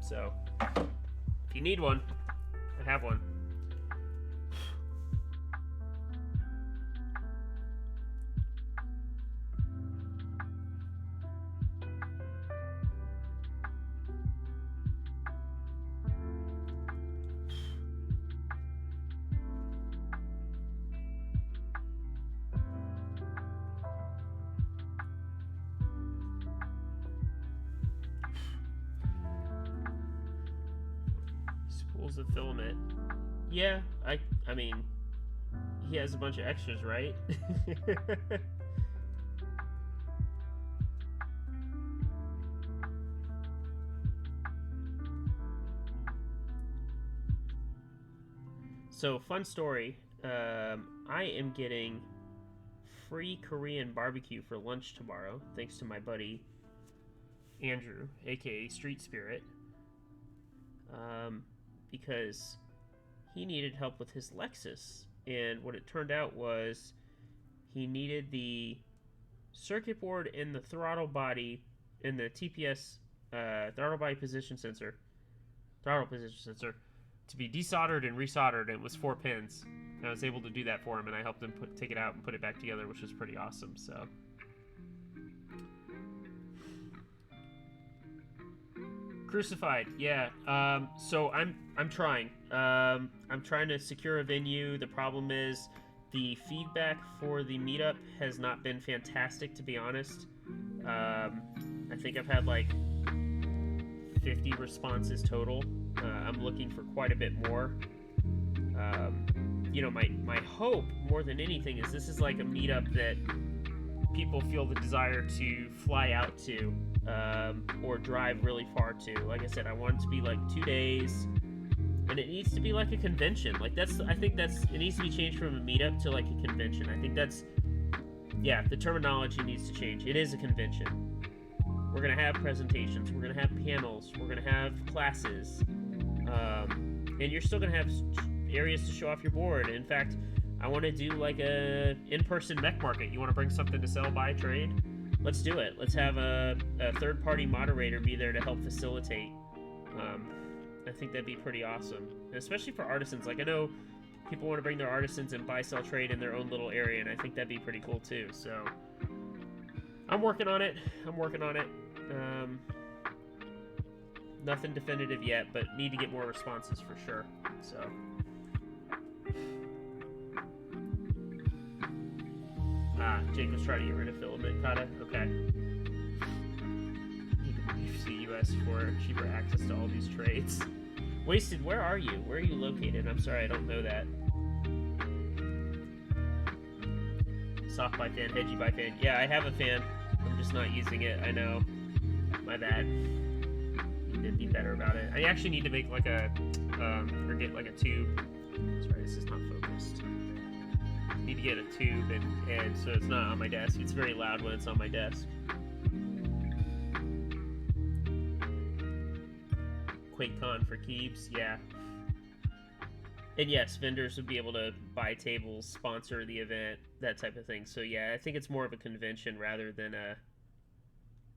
Speaker 1: So, if you need one, I have one. Spools of filament. Yeah, I mean, he has a bunch of extras, right? So, fun story. I am getting free Korean barbecue for lunch tomorrow, thanks to my buddy Andrew, aka Street Spirit. because he needed help with his Lexus. And what it turned out was he needed the circuit board and the throttle body and the TPS throttle position sensor to be desoldered and resoldered, and it was 4 pins. And I was able to do that for him, and I helped him take it out and put it back together, which was pretty awesome. So Crucified, yeah. So I'm trying. I'm trying to secure a venue. The problem is the feedback for the meetup has not been fantastic, to be honest. I think I've had like 50 responses total. I'm looking for quite a bit more. You know, my hope more than anything is this is like a meetup that people feel the desire to fly out to, or drive really far to. Like I said, I want it to be like 2 days, and it needs to be like a convention. Like it needs to be changed from a meetup to like a convention. I think the terminology needs to change. It is a convention. We're gonna have presentations, we're gonna have panels, we're gonna have classes, and you're still gonna have areas to show off your board. In fact, I want to do like a in-person mech market. You want to bring something to sell, buy, trade? Let's do it. Let's have a third-party moderator be there to help facilitate. I think that'd be pretty awesome, and especially for artisans. Like, I know people want to bring their artisans and buy, sell, trade in their own little area, and I think that'd be pretty cool too. So I'm working on it. Nothing definitive yet, but need to get more responses for sure. So. Jake was trying to get rid of filament kata. Okay. Need to move to the US for cheaper access to all these trades. Wasted, where are you? Where are you located? I'm sorry, I don't know that. Soft buy fan, hedgy buy fan. Yeah, I have a fan. I'm just not using it. I know. My bad. Need to be better about it. I actually need to make like or get like a tube. Sorry, this is not focused. Need to get a tube and so it's not on my desk. It's very loud when it's on my desk. QuakeCon for keeps, yeah. And yes, vendors would be able to buy tables, sponsor the event, that type of thing. So yeah, I think it's more of a convention rather than a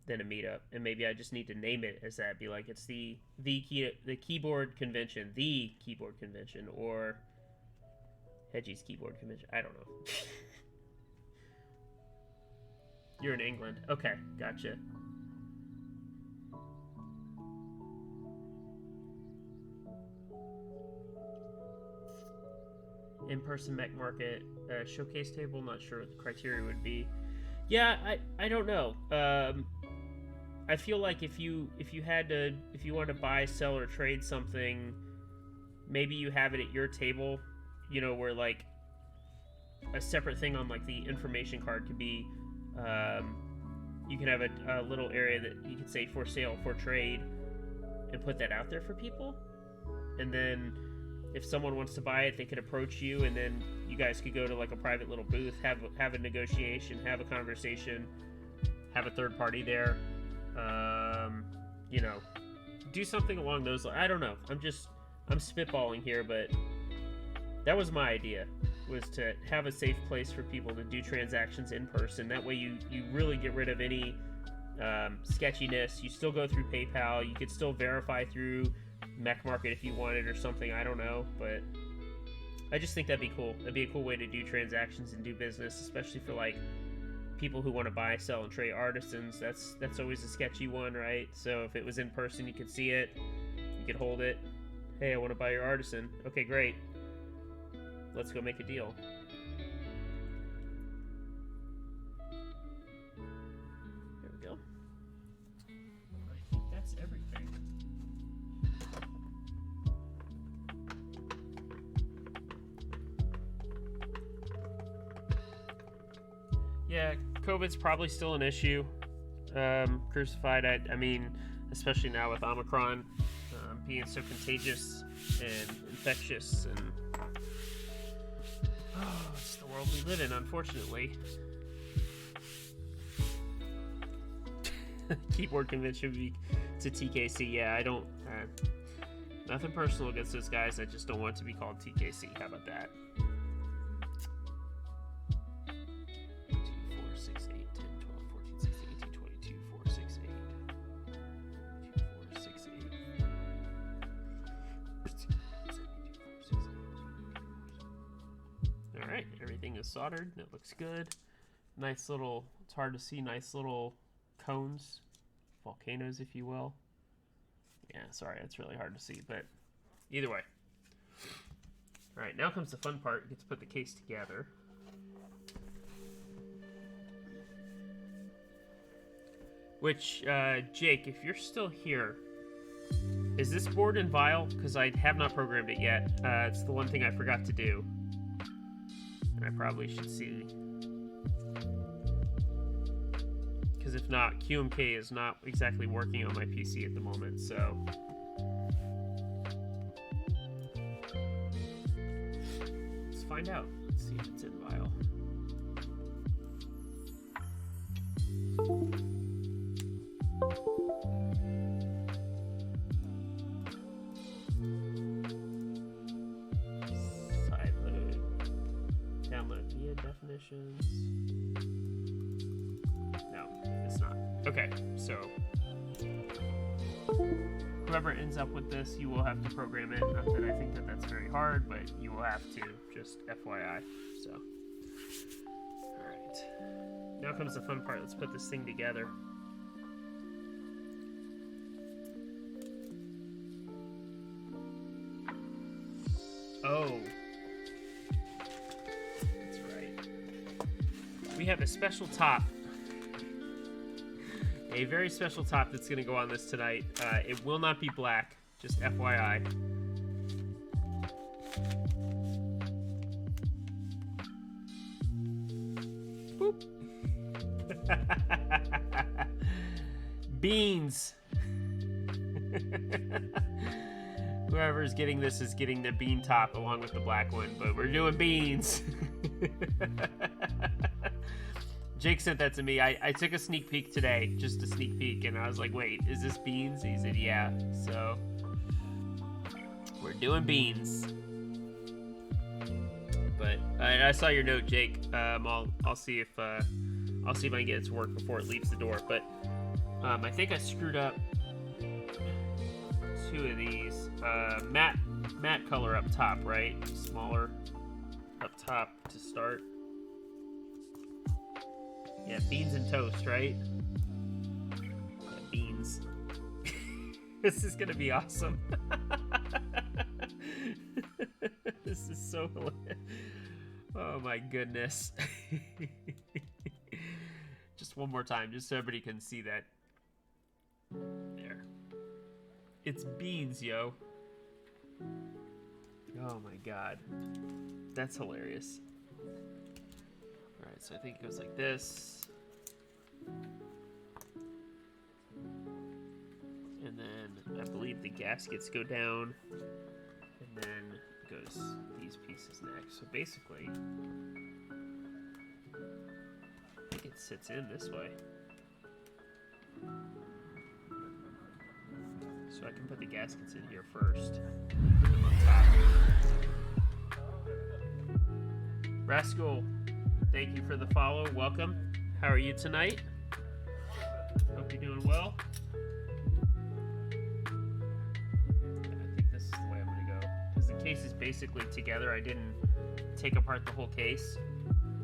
Speaker 1: meetup. And maybe I just need to name it as that. Be like, it's the keyboard convention, or Hedgie's keyboard convention. I don't know. You're in England. Okay, gotcha. In-person mech market, showcase table. Not sure what the criteria would be. Yeah, I don't know. I feel like if you want to buy, sell, or trade something, maybe you have it at your table. You know, where like a separate thing on like the information card could be, you can have a little area that you could say for sale, for trade, and put that out there for people. And then if someone wants to buy it, they could approach you, and then you guys could go to like a private little booth, have a negotiation, have a conversation, have a third party there. You know, do something along those lines. I don't know. I'm spitballing here, but that was my idea, was to have a safe place for people to do transactions in person. That way you really get rid of any sketchiness. You still go through PayPal. You could still verify through Mech Market if you wanted or something. I don't know, but I just think that'd be cool. That'd be a cool way to do transactions and do business, especially for like people who want to buy, sell, and trade artisans. That's always a sketchy one, right? So if it was in person, you could see it. You could hold it. Hey, I want to buy your artisan. Okay, great. Let's go make a deal. There we go. I think that's everything. Yeah, COVID's probably still an issue. Crucified, I mean, especially now with Omicron being so contagious and infectious, and it's the world we live in, unfortunately. Keyboard convention would be to TKC. Yeah, I don't. Nothing personal against those guys. I just don't want it to be called TKC. How about that? 2, 4, 6, 8, 10, 12, 14, 16, 18, 22, 4, 6, 8. 2, 4, 6, 8. All right, everything is soldered. It looks good. Nice little, it's hard to see, nice little cones, volcanoes, if you will. Yeah, sorry, it's really hard to see, but either way. All right, now comes the fun part. We get to put the case together. Which, Jake, if you're still here, is this board in vial? Because I have not programmed it yet. It's the one thing I forgot to do. And I probably should see. Because if not, QMK is not exactly working on my PC at the moment, so. Let's find out. Let's see if it's in vial. Sideload. Download via definitions. No, it's not. Okay, so whoever ends up with this, you will have to program it. Not that I think that that's very hard, but you will have to, just FYI. So, all right. Now comes the fun part. Let's put this thing together. Oh, that's right. We have a special top. A very special top that's going to go on this tonight. It will not be black, just FYI. Boop. Beans. Whoever's getting this is getting the bean top along with the black one, but we're doing beans. Jake sent that to me. I took a sneak peek today, just a sneak peek, and I was like, wait, is this beans? He said, yeah. So, we're doing beans. But I saw your note, Jake. I'll see if I can get it to work before it leaves the door. But I think I screwed up 2 of these. Matte color up top, right? Smaller up top to start. Yeah, beans and toast, right? Yeah, beans. This is gonna be awesome. This is so hilarious. Oh my goodness. Just one more time, just so everybody can see that. There. It's beans, yo. Oh my god. That's hilarious. Alright, so I think it goes like this. And then I believe the gaskets go down. And then it goes these pieces next. So basically, I think it sits in this way. So I can put the gaskets in here first. Put them on top. Rascal, thank you for the follow. Welcome. How are you tonight? Hope you're doing well. I think this is the way I'm going to go. Because the case is basically together. I didn't take apart the whole case,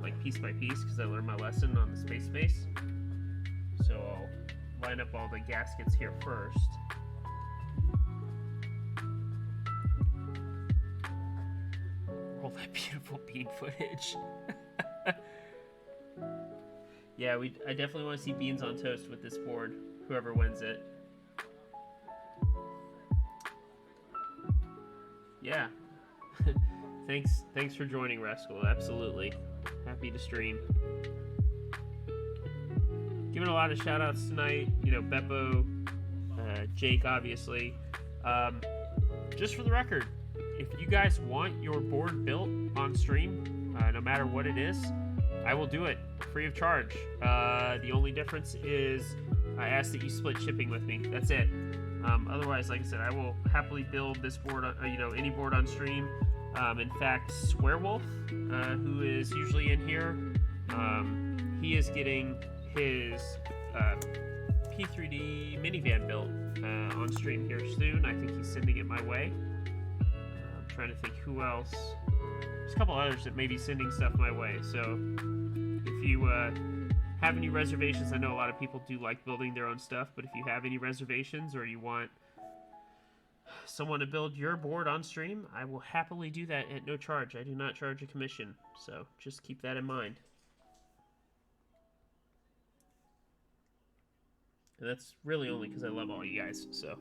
Speaker 1: like piece by piece, because I learned my lesson on the space. So I'll line up all the gaskets here first. Roll that beautiful bean footage. Yeah, I definitely want to see beans on toast with this board, whoever wins it. Yeah. Thanks for joining, Rascal. Absolutely. Happy to stream. Giving a lot of shout outs tonight. You know, Beppo, Jake, obviously. Just for the record, if you guys want your board built on stream, no matter what it is, I will do it free of charge. The only difference is I ask that you split shipping with me. That's it. Otherwise, like I said, I will happily build this board, any board on stream. In fact, Swearwolf, who is usually in here, he is getting his P3D minivan built on stream here soon. I think he's sending it my way. I'm trying to think who else. There's a couple others that may be sending stuff my way. So if you have any reservations, I know a lot of people do like building their own stuff, but if you have any reservations or you want someone to build your board on stream, I will happily do that at no charge. I do not charge a commission, so just keep that in mind. And that's really only because I love all you guys, so.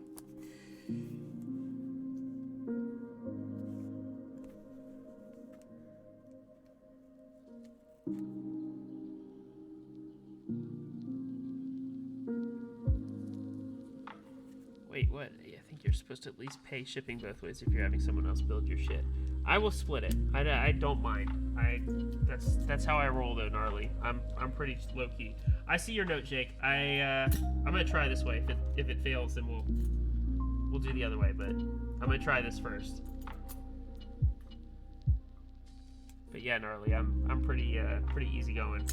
Speaker 1: Wait, what? I think you're supposed to at least pay shipping both ways if you're having someone else build your shit. I will split it. I don't mind. That's how I roll though, gnarly. I'm pretty low key. I see your note, Jake. I'm gonna try this way. If it fails, then we'll do the other way. But I'm gonna try this first. But yeah, gnarly. I'm pretty easygoing.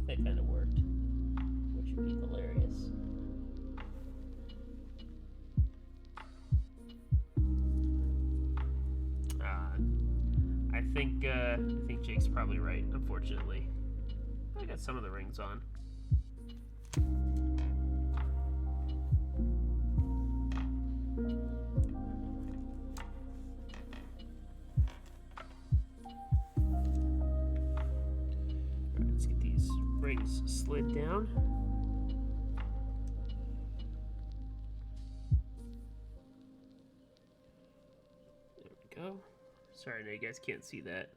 Speaker 1: That kind of worked, which would be hilarious. I think Jake's probably right. Unfortunately, I got some of the rings on. Let's get these rings slid down. There we go. Sorry, no, you guys can't see that.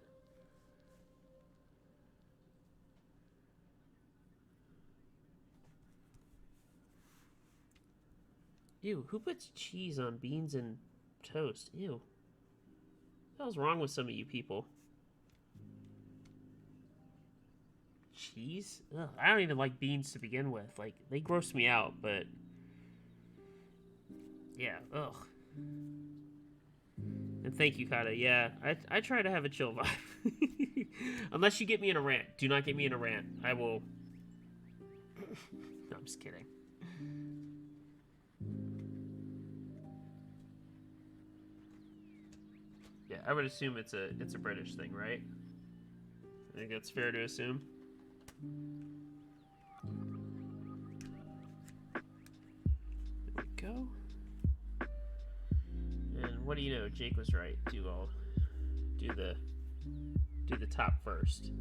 Speaker 1: Ew, who puts cheese on beans and toast? Ew. What the hell's wrong with some of you people? Cheese? Ugh, I don't even like beans to begin with. Like, they gross me out, but yeah, ugh. And thank you, Kata. Yeah, I try to have a chill vibe. Unless you get me in a rant. Do not get me in a rant. I will... No, I'm just kidding. Yeah, I would assume it's a British thing, right? I think that's fair to assume. There we go. And what do you know? Jake was right. Do the top first.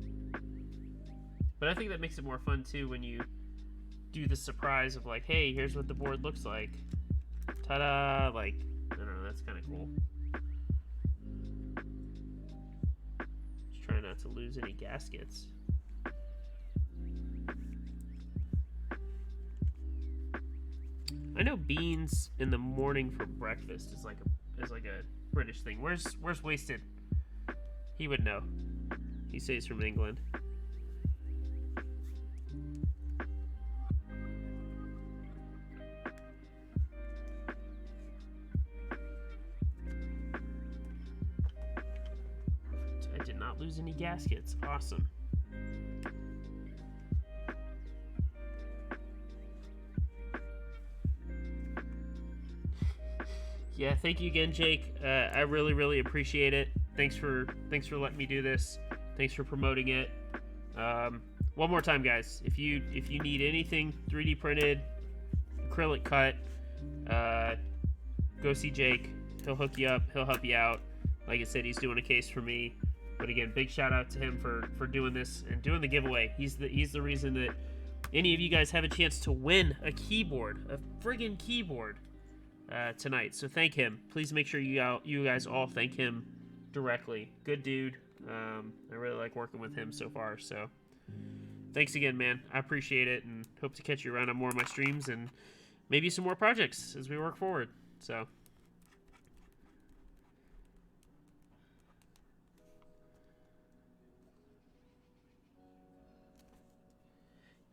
Speaker 1: But I think that makes it more fun too when you do the surprise of like, hey, here's what the board looks like. Ta-da! Like, I don't know. That's kind of cool. Just trying not to lose any gaskets. I know beans in the morning for breakfast is like a British thing. Where's Wasted? He would know. He says he's from England. I did not lose any gaskets. Awesome. Yeah, thank you again, Jake. I really appreciate it. Thanks for letting me do this. Thanks for promoting it. One more time, guys. If you need anything 3D printed, acrylic cut, go see Jake. He'll hook you up. He'll help you out. Like I said, he's doing a case for me. But again, big shout out to him for doing this and doing the giveaway. He's the reason that any of you guys have a chance to win a keyboard, a friggin' keyboard. tonight. So thank him. Please make sure you guys all thank him directly. Good dude. I really like working with him so far. So thanks again, man. I appreciate it, and hope to catch you around on more of my streams and maybe some more projects as we work forward. So.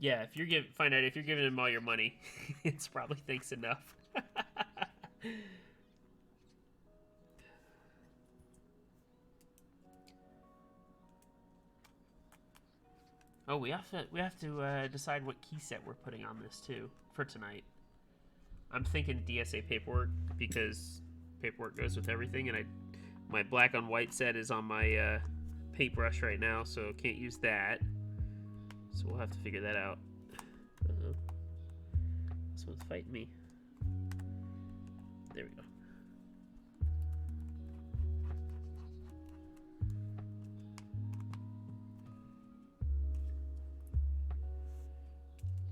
Speaker 1: Yeah, if you're find out if you're giving him all your money, it's probably thanks enough. Oh, we have to decide what key set we're putting on this too for tonight. I'm thinking DSA paperwork because paperwork goes with everything, and my black on white set is on my paintbrush right now, so can't use that. So we'll have to figure that out. Uh-oh. This one's fighting me. There we go.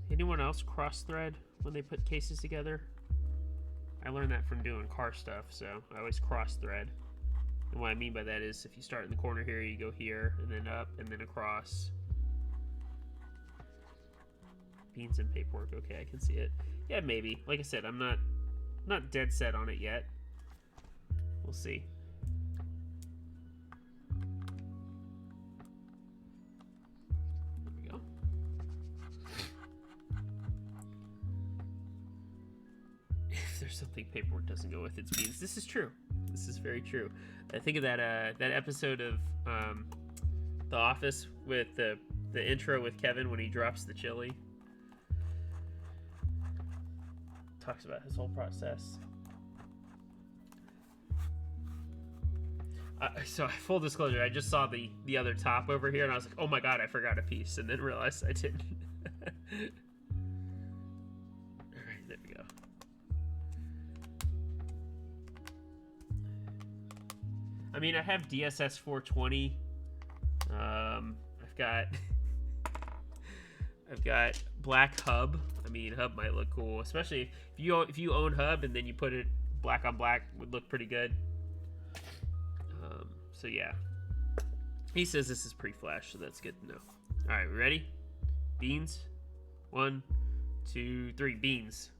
Speaker 1: Anyone else cross-thread when they put cases together? I learned that from doing car stuff, so I always cross-thread. And what I mean by that is if you start in the corner here, you go here, and then up, and then across. Beans and paperwork. Okay, I can see it. Yeah, maybe. Like I said, I'm not dead set on it yet. We'll see. There we go. If there's something paperwork doesn't go with, it's beans. This is true. This is very true. I think of that episode of The Office with the intro with Kevin when he drops the chili. Talks about his whole process. So full disclosure, I just saw the other top over here, and I was like, oh my god, I forgot a piece, and then realized I didn't. Alright, there we go. I mean, I have DSS 420. I've got black hub. I mean, hub might look cool, especially if you own hub and then you put it black on black, would look pretty good. So yeah, he says this is pre-flash, so that's good to know. All right, we ready? Beans. 1, 2, 3. Beans.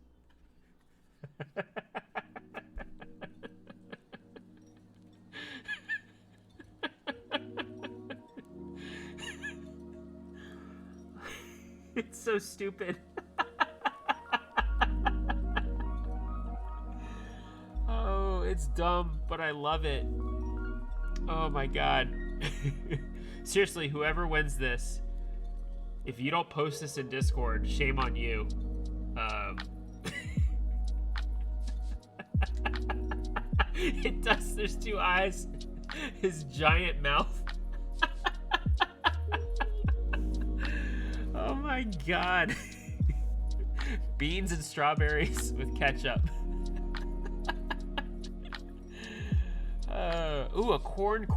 Speaker 1: It's so stupid. Oh, it's dumb, but I love it. Oh my god. Seriously, whoever wins this, if you don't post this in Discord, shame on you. It does. There's 2 eyes. His giant mouth. Oh my god. Beans and strawberries with ketchup. Ooh, a corn.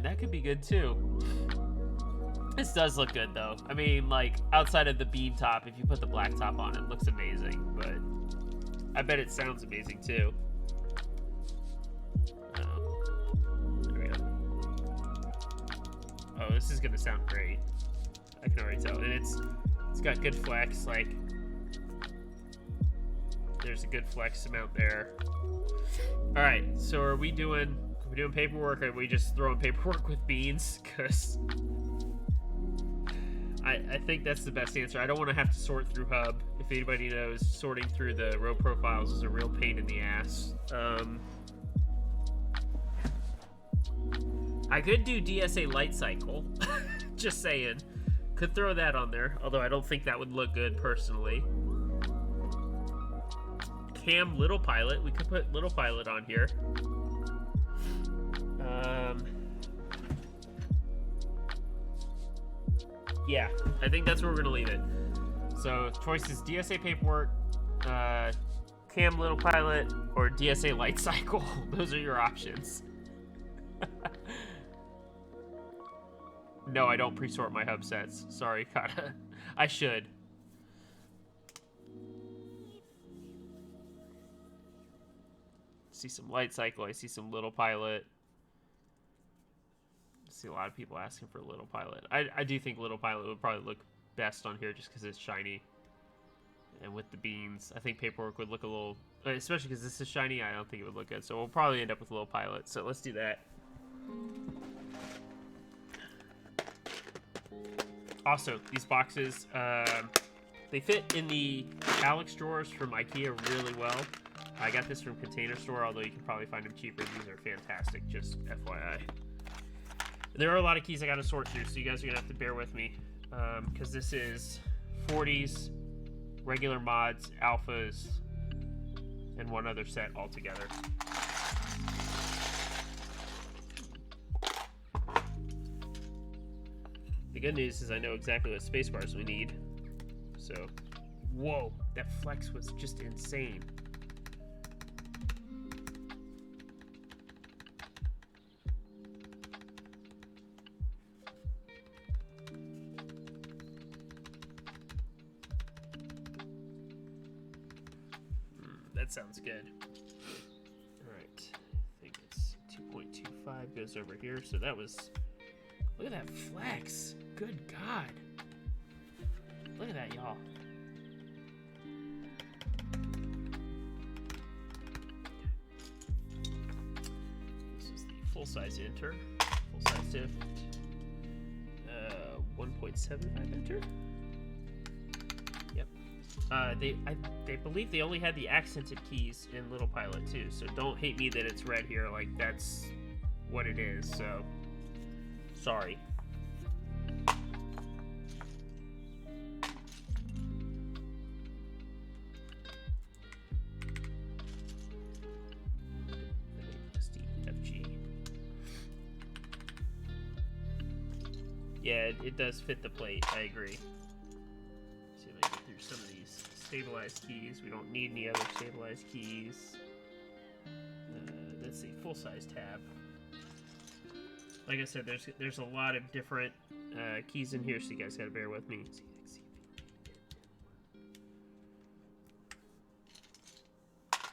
Speaker 1: That could be good too. This does look good though. I mean, like, outside of the bean top, if you put the black top on, it looks amazing. But I bet it sounds amazing too. There we go. Oh, this is gonna sound great. I can already tell. And it's got good flex, like there's a good flex amount there. Alright, so are we doing paperwork, or are we just throwing paperwork with beans? Because I think that's the best answer. I don't want to have to sort through hub. If anybody knows, sorting through the row profiles is a real pain in the ass. I could do DSA light cycle. Just saying. Could throw that on there, although I don't think that would look good personally. Cam Little Pilot. We could put Little Pilot on here. Yeah, I think that's where we're gonna leave it. So choices: DSA paperwork, Cam Little Pilot, or DSA light cycle. Those are your options. No, I don't pre-sort my hub sets. Sorry, Kata. I should. see some light cycle. I see some little pilot. I see a lot of people asking for little pilot. I do think little pilot would probably look best on here just because it's shiny. And with the beans, I think paperwork would look a little, especially because this is shiny, I don't think it would look good. So we'll probably end up with little pilot. So let's do that. Also, these boxes, they fit in the Alex drawers from IKEA really well. I got this from Container Store, although you can probably find them cheaper. These are fantastic, just FYI. There are a lot of keys I got to sort through, so you guys are going to have to bear with me. Because this is 40s, regular mods, alphas, and one other set altogether. The good news is I know exactly what spacebars we need. So, whoa, that flex was just insane. That sounds good. All right, I think it's 2.25 goes over here. So that was, look at that flex. Good God. Look at that, y'all. This is the full-size enter, full-size diff, 1.75 enter. Yep. They believe they only had the accented keys in Little Pilot too, so don't hate me that it's red here. Like, that's what it is. So, sorry. Yeah, it does fit the plate. I agree. See if I can get through some of these stabilized keys. We don't need any other stabilized keys. Let's see, full-size tab. Like I said, there's a lot of different keys in here, so you guys gotta bear with me.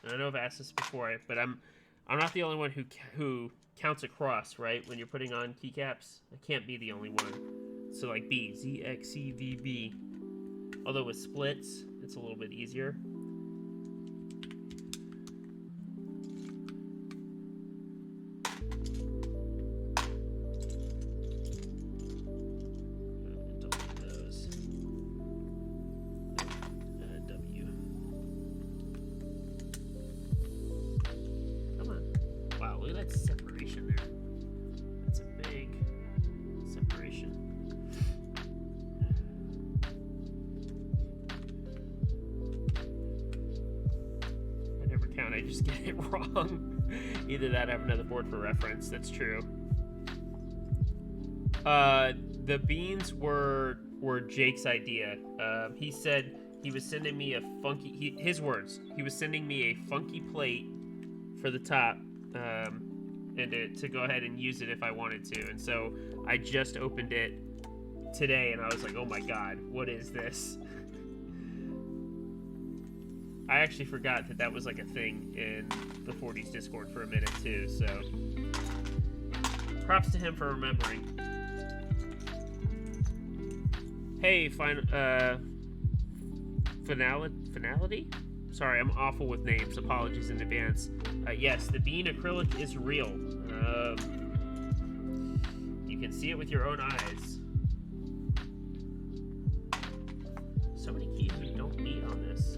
Speaker 1: And I know I've asked this before, but I'm not the only one who counts across, right? When you're putting on keycaps, I can't be the only one. So like B, Z, X, C, V, B. Although with splits, it's a little bit easier. Separation there. That's a big separation. I never count, I just get it wrong. Either that or I have another board for reference. That's true. The beans were Jake's idea. He said he was sending me a funky, his words, he was sending me a funky plate for the top. And to go ahead and use it if I wanted to. And so I just opened it today and I was like, oh my God, what is this? I actually forgot that was like a thing in the 40s Discord for a minute too, so props to him for remembering. Hey, Finality? Sorry, I'm awful with names. Apologies in advance. Yes, the bean acrylic is real. You can see it with your own eyes. So many keys we don't need on this.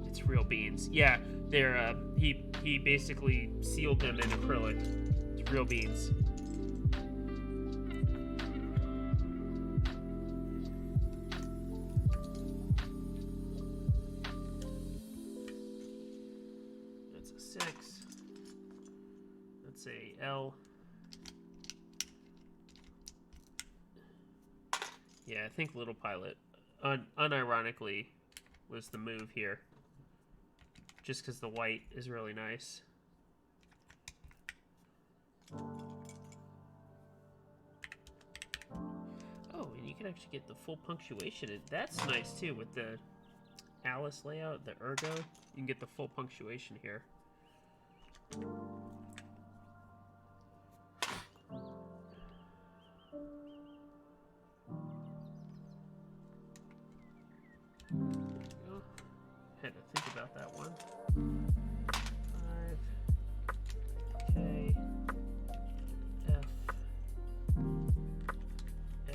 Speaker 1: It's real beans. Yeah, they're he basically sealed them in acrylic. It's real beans. L. Yeah, I think Little Pilot, unironically, was the move here. Just because the white is really nice. Oh, and you can actually get the full punctuation. That's nice too with the Alice layout, the ergo. You can get the full punctuation here. Had to think about that one. 5K F A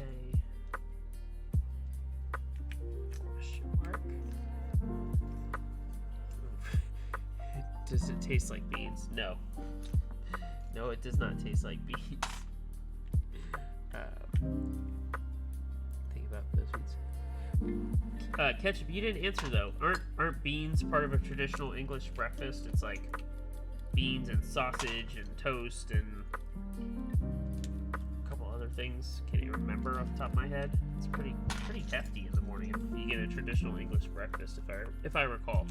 Speaker 1: question mark. Does it taste like beans? No. No, it does not taste like beans. Think about those beans. Ketchup, you didn't answer though. Aren't beans part of a traditional English breakfast? It's like beans and sausage and toast and a couple other things. Can't even remember off the top of my head. It's pretty hefty in the morning if you get a traditional English breakfast, if I recall.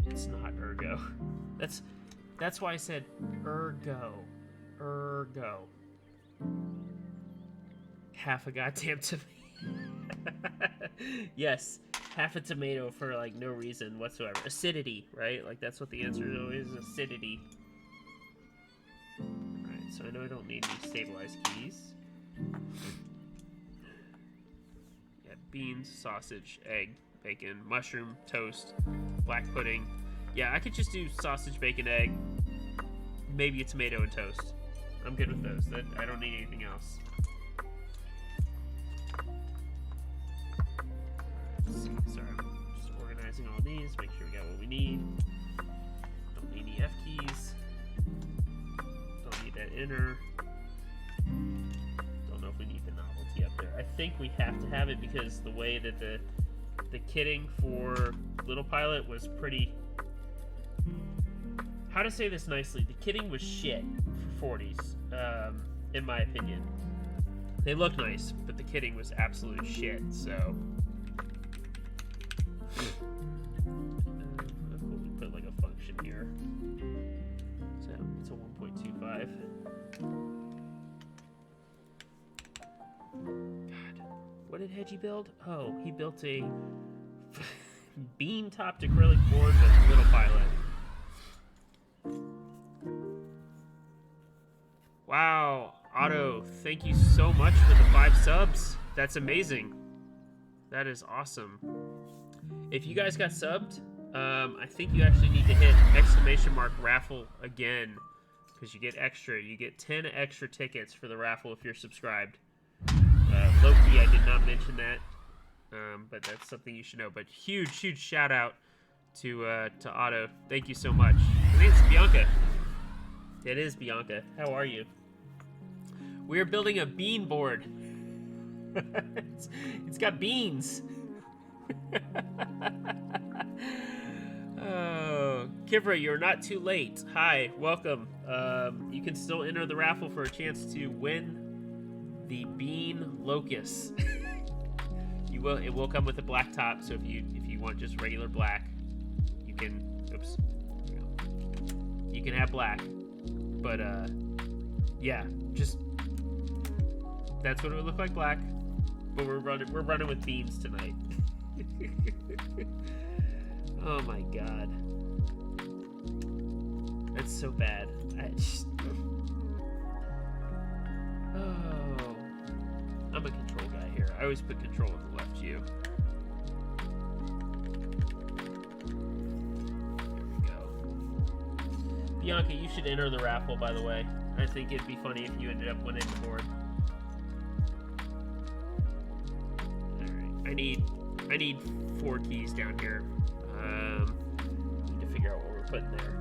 Speaker 1: It's not ergo. That's why I said ergo. Ergo. Half a goddamn tomato. Yes, half a tomato for like no reason whatsoever. Acidity, right? Like that's what the answer is always, acidity. Alright, so I know I don't need any stabilized keys. Yeah, beans, sausage, egg, bacon, mushroom, toast, black pudding. Yeah, I could just do sausage, bacon, egg, maybe a tomato and toast. I'm good with those. I don't need anything else. Sorry, I'm just organizing all these, make sure we got what we need. Don't need any F keys. Don't need that inner. Don't know if we need the novelty up there. I think we have to have it because the way that the kitting for Little Pilot was pretty... How to say this nicely? The kitting was shit for 40s, in my opinion. They look nice, but the kitting was absolute shit, so... we put like a function here. So it's a 1.25. God, what did Hedgie build? Oh, he built a bean-topped acrylic board with Little Pilot. Wow, Otto, thank you so much for the 5 subs. That's amazing. That is awesome. If you guys got subbed, I think you actually need to hit ! raffle again, because you get extra. You get 10 extra tickets for the raffle if you're subscribed. Low-key, I did not mention that, but that's something you should know. But huge shout out to Otto. Thank you so much. I think it's Bianca. It is Bianca. How are you? We are building a bean board. It's got beans. Oh, Kivra, you're not too late. Hi, welcome. You can still enter the raffle for a chance to win the bean Locus. It will come with a black top, so if you want just regular black, you can. Oops. You can have black, but yeah, just that's what it would look like black. But we're running with beans tonight. Oh my god. That's so bad. Oh. I'm a control guy here. I always put control with the left U. There we go. Bianca, you should enter the raffle, by the way. I think it'd be funny if you ended up winning the board. Alright. I need 4 keys down here. Need to figure out what we're putting there.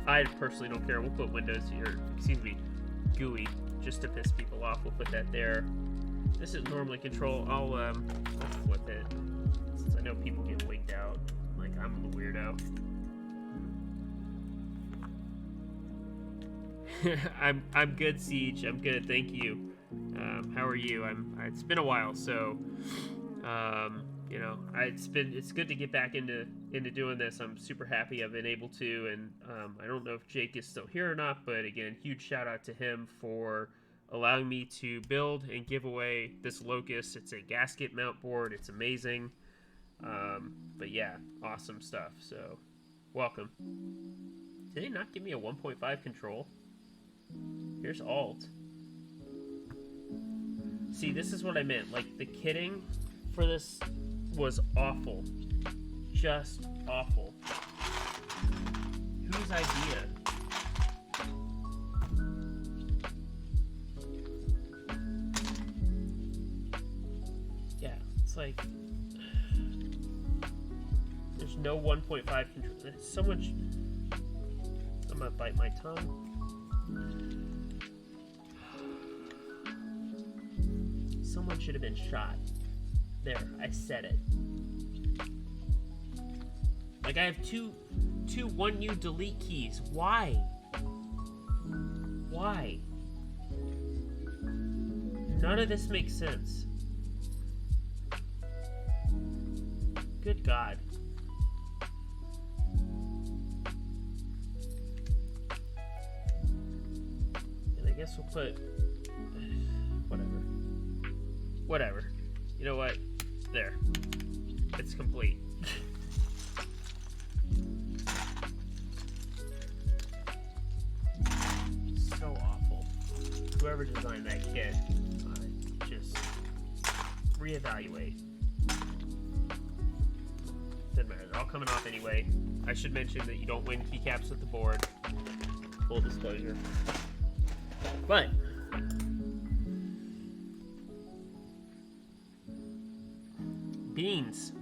Speaker 1: I personally don't care. We'll put Windows here. Excuse me, GUI, just to piss people off. We'll put that there. This is normally control. I'll flip it since I know people get wigged out. Like I'm the weirdo. I'm good, Siege. I'm good. Thank you. How are you? It's been a while, so. You know, it's good to get back into into doing this. I'm super happy I've been able to, and I don't know if Jake is still here or not, but again, huge shout out to him for allowing me to build and give away this Locus. It's a gasket mount board. It's amazing. But yeah, awesome stuff. So, welcome. Did they not give me a 1.5 control? Here's Alt. See, this is what I meant. Like, the kitting for this was awful. Just awful. Whose idea? Yeah, it's like... There's no 1.5 control. There's so much... I'm gonna bite my tongue. Someone should have been shot. There, I said it. Like, I have two 1U delete keys. Why? Why? None of this makes sense. Good God. And I guess we'll put... Whatever. Whatever. You know what? There. It's complete. So awful. Whoever designed that kit, just reevaluate. Doesn't matter. They're all coming off anyway. I should mention that you don't win keycaps with the board. Full disclosure. But beans.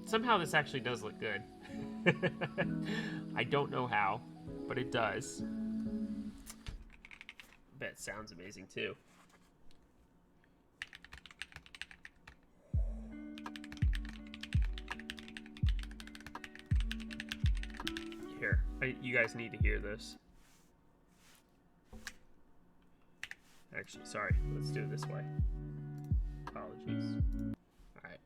Speaker 1: Somehow this actually does look good. I don't know how, but it does. I bet it sounds amazing too. Here, you guys need to hear this. Actually, sorry, let's do it this way. Apologies. Alright.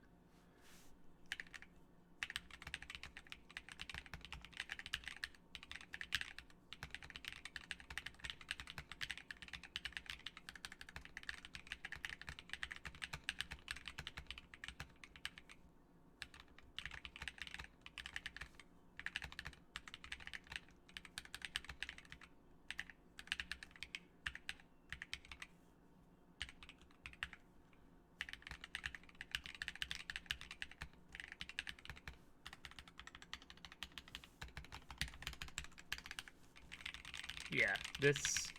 Speaker 1: Yeah, this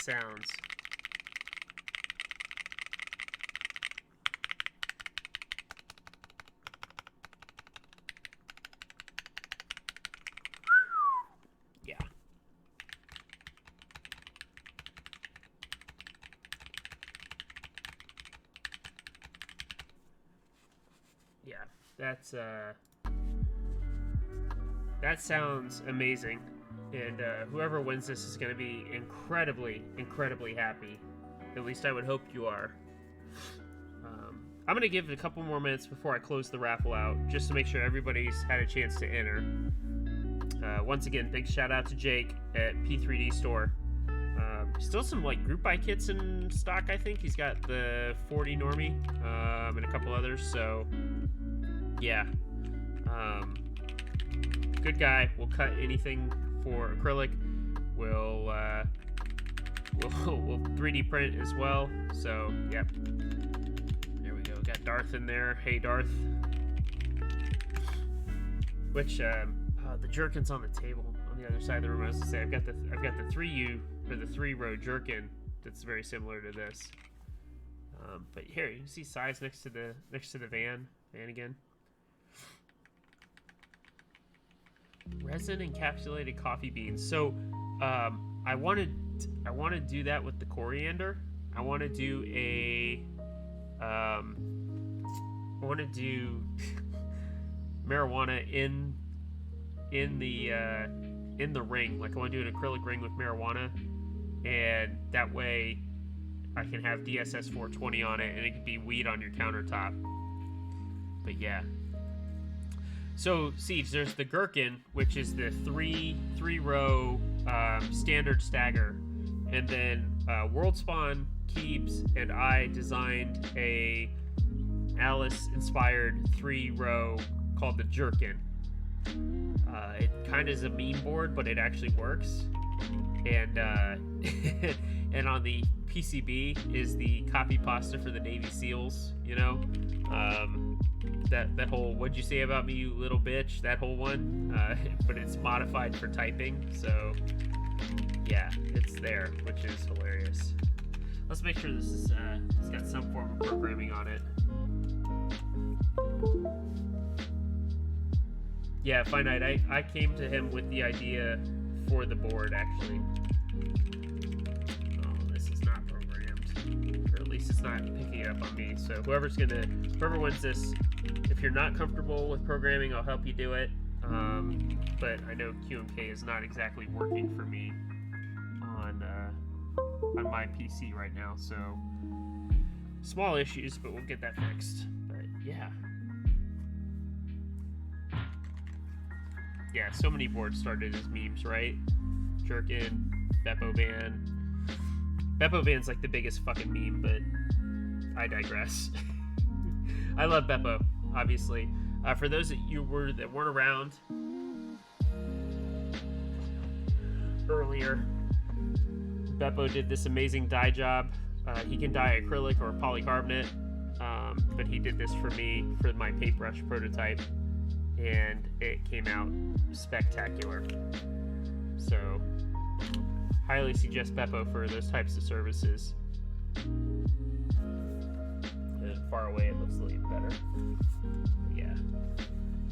Speaker 1: sounds yeah. Yeah, that sounds amazing. And whoever wins this is going to be incredibly, incredibly happy. At least I would hope you are. I'm going to give it a couple more minutes before I close the raffle out, just to make sure everybody's had a chance to enter. Once again, big shout out to Jake at P3D store. Still some like group buy kits in stock, I think. He's got the 40 Normie and a couple others. So, yeah. Good guy. We'll cut anything for acrylic. We'll 3D print as well. So, yep. There we go. Got Darth in there. Hey, Darth. Which the jerkin's on the table on the other side of the room. I was to say I've got the 3U or the 3-row jerkin that's very similar to this. But here you can see size next to the van again. Resin encapsulated coffee beans. So I want to do that with the coriander. I want to do marijuana in the ring. Like I want to do an acrylic ring with marijuana, and that way I can have DSS 420 on it, and it can be weed on your countertop. But yeah. So, Siege, there's the Gherkin, which is the three-row standard stagger. And then WorldSpawn, Keebs, and I designed a Alice-inspired 3-row called the Jerkin. It kind of is a meme board, but it actually works. And and on the PCB is the copy pasta for the Navy SEALs, you know? That whole "what'd you say about me, you little bitch," that whole one, but it's modified for typing, so yeah, it's there, which is hilarious. Let's make sure this is it's got some form of programming on it. Yeah, Finite, I came to him with the idea for the board, actually. Oh, this is not programmed, or at least it's not picking it up on me. So whoever wins this, if you're not comfortable with programming, I'll help you do it. But I know QMK is not exactly working for me on my PC right now, so small issues, but we'll get that fixed. But yeah. Yeah, so many boards started as memes, right? Jerkin, Beppo Van. Beppo Van's like the biggest fucking meme, but I digress. I love Beppo, obviously. For those that weren't around earlier, Beppo did this amazing dye job. He can dye acrylic or polycarbonate, but he did this for me for my Paintbrush Prototype, and it came out spectacular. So, highly suggest Beppo for those types of services. Far away, it looks a little better. Yeah.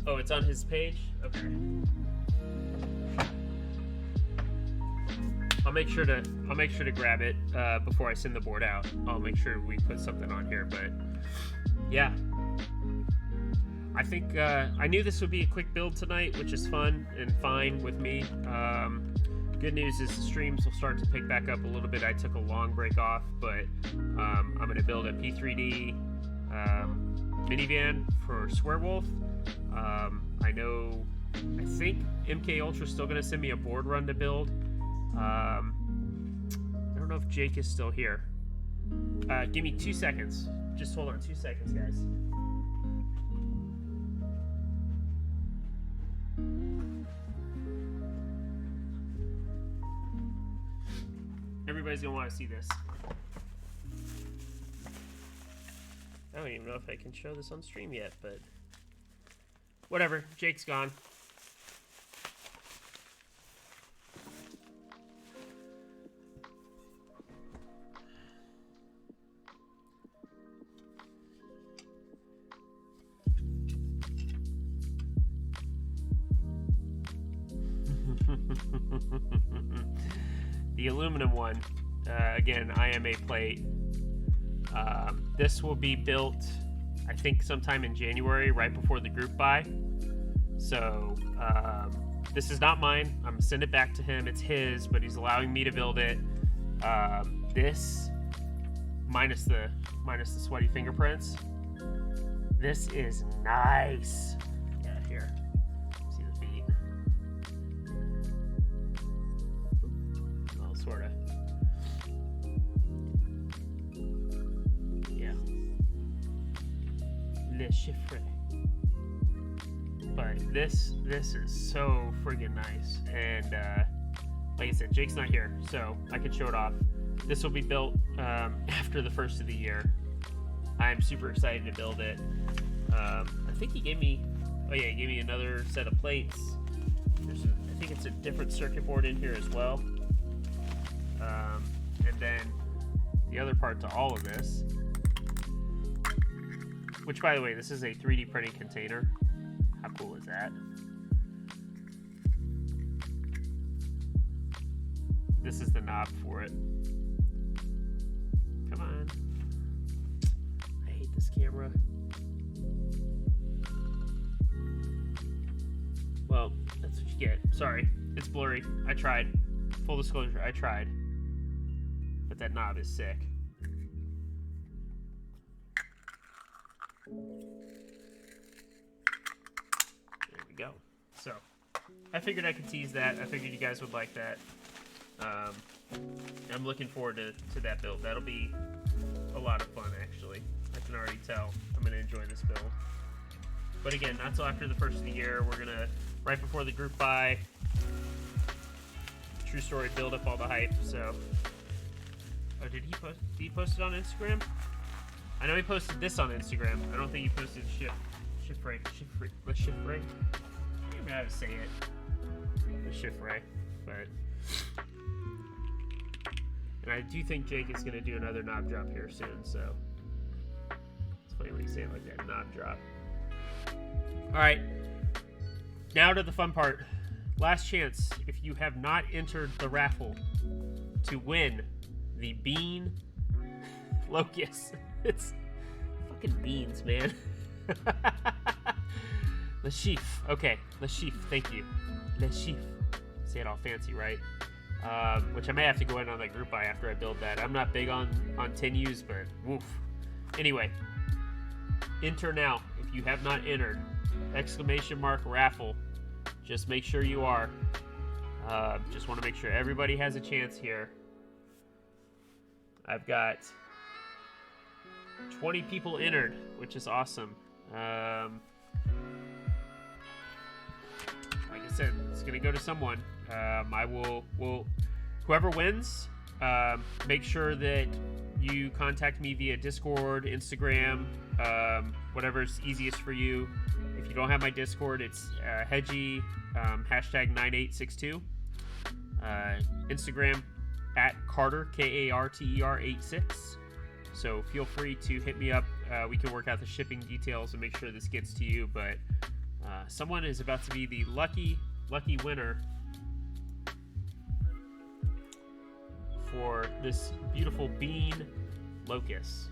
Speaker 1: Oh, it's on his page? Okay. I'll make sure to grab it before I send the board out. I'll make sure we put something on here, but yeah. I think I knew this would be a quick build tonight, which is fun and fine with me. Good news is the streams will start to pick back up a little bit. I took a long break off, but I'm going to build a P3D minivan for Swearwolf. I think MK Ultra is still going to send me a board run to build. I don't know if Jake is still here. Give me 2 seconds. Just hold on 2 seconds, guys. Everybody's gonna want to see this. I don't even know if I can show this on stream yet, but whatever. Jake's gone. The aluminum one, again, IMA plate. This will be built, I think, sometime in January, right before the group buy. So this is not mine. I'm gonna send it back to him. It's his, but he's allowing me to build it. This minus the sweaty fingerprints. This is nice. Yeah, here. See the feet. Well, sorta. Yeah. Le chiffre. But this is so friggin' nice, and like I said, Jake's not here, so I can show it off. This will be built after the first of the year. I'm super excited to build it. I think he gave me, he gave me another set of plates. I think it's a different circuit board in here as well. And then the other part to all of this, which, by the way, this is a 3D printing container. How cool is that? This is the knob for it. Come on. I hate this camera. Well, that's what you get. Sorry, it's blurry. I tried. Full disclosure, I tried. But that knob is sick. There we go. So, I figured I could tease that. I figured you guys would like that. I'm looking forward to that build. That'll be a lot of fun, actually. I can already tell I'm going to enjoy this build. But again, not till after the first of the year. We're going to, right before the group buy, true story, build up all the hype. So, oh, did he post it on Instagram? I know he posted this on Instagram. I don't think he posted Chiffre. The Chiffre? I don't even know how to say it. The Chiffre. But, and I do think Jake is going to do another knob drop here soon, so it's funny when you say it like that, knob drop. Alright, now to the fun part. Last chance, if you have not entered the raffle to win the Bean Locus. It's fucking beans, man. Le Chief. Okay, Le Chief, thank you. Le Chief. Say it all fancy, right? Which I may have to go in on that group buy after I build that. I'm not big on 10Us, but woof. Anyway, enter now. If you have not entered, !raffle. Just make sure you are. Just want to make sure everybody has a chance here. I've got 20 people entered, which is awesome. Like I said, it's going to go to someone. I will whoever wins, make sure that you contact me via Discord, Instagram, whatever's easiest for you. If you don't have my Discord, it's Hedgie, #9862. Instagram @Carter, KARTER 86. So feel free to hit me up. We can work out the shipping details and make sure this gets to you. But someone is about to be the lucky winner for this beautiful Bean Locus.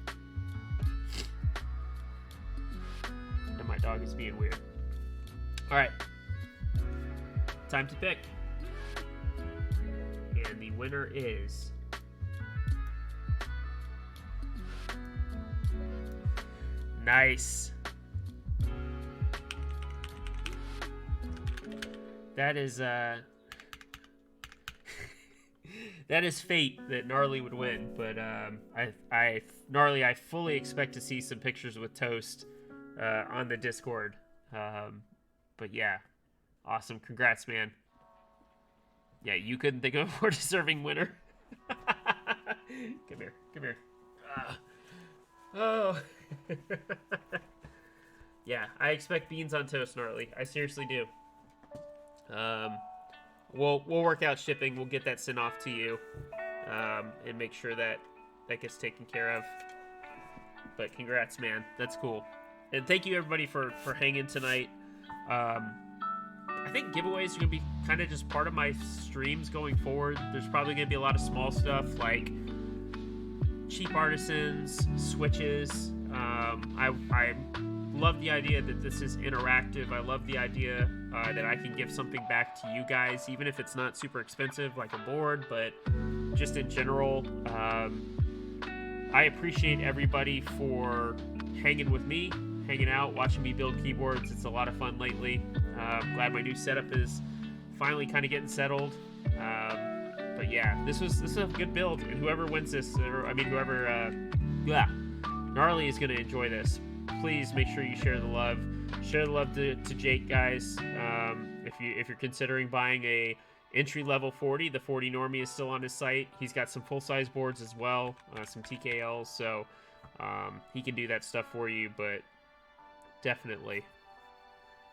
Speaker 1: And my dog is being weird. All right, time to pick. And the winner is nice. That is that is fate that Gnarly would win, but Gnarly, I fully expect to see some pictures with Toast on the Discord. But yeah, awesome. Congrats, man. Yeah, you couldn't think of a more deserving winner. Come here. Oh. Yeah, I expect beans on toast, Gnarly. I seriously do. We'll work out shipping. We'll get that sent off to you, and make sure that gets taken care of. But congrats, man. That's cool. And thank you, everybody, for hanging tonight. I think giveaways are going to be kind of just part of my streams going forward. There's probably going to be a lot of small stuff like cheap artisans, switches. I love the idea that this is interactive. I love the idea that I can give something back to you guys, even if it's not super expensive like a board, but just in general. I appreciate everybody for hanging with me, hanging out, watching me build keyboards. It's a lot of fun lately. Glad my new setup is finally kind of getting settled. But yeah, this is a good build, and whoever wins this, Gnarly is going to enjoy this. Please make sure you share the love. Share the love to Jake, guys. If you're considering buying a entry-level 40, the 40 Normie is still on his site. He's got some full-size boards as well, some TKLs, so he can do that stuff for you, but definitely.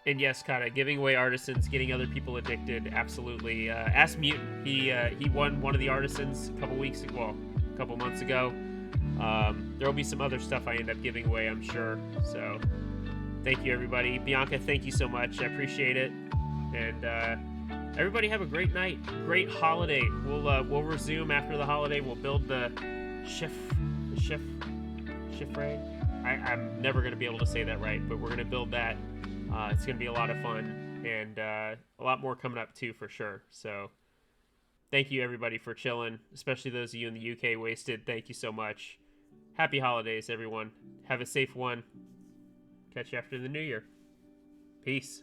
Speaker 1: And yes, Kata, giving away artisans, getting other people addicted, absolutely. Ask Mutant. He won one of the artisans a couple months ago. There will be some other stuff I end up giving away, I'm sure. So, thank you, everybody. Bianca, thank you so much. I appreciate it. And everybody have a great night, great holiday. We'll resume after the holiday. We'll build the Chiffre. I'm never going to be able to say that right, but we're going to build that. It's going to be a lot of fun, and a lot more coming up too, for sure. So thank you, everybody, for chilling, especially those of you in the UK. Wasted, thank you so much. Happy holidays, everyone. Have a safe one. catch you after the new year. Peace.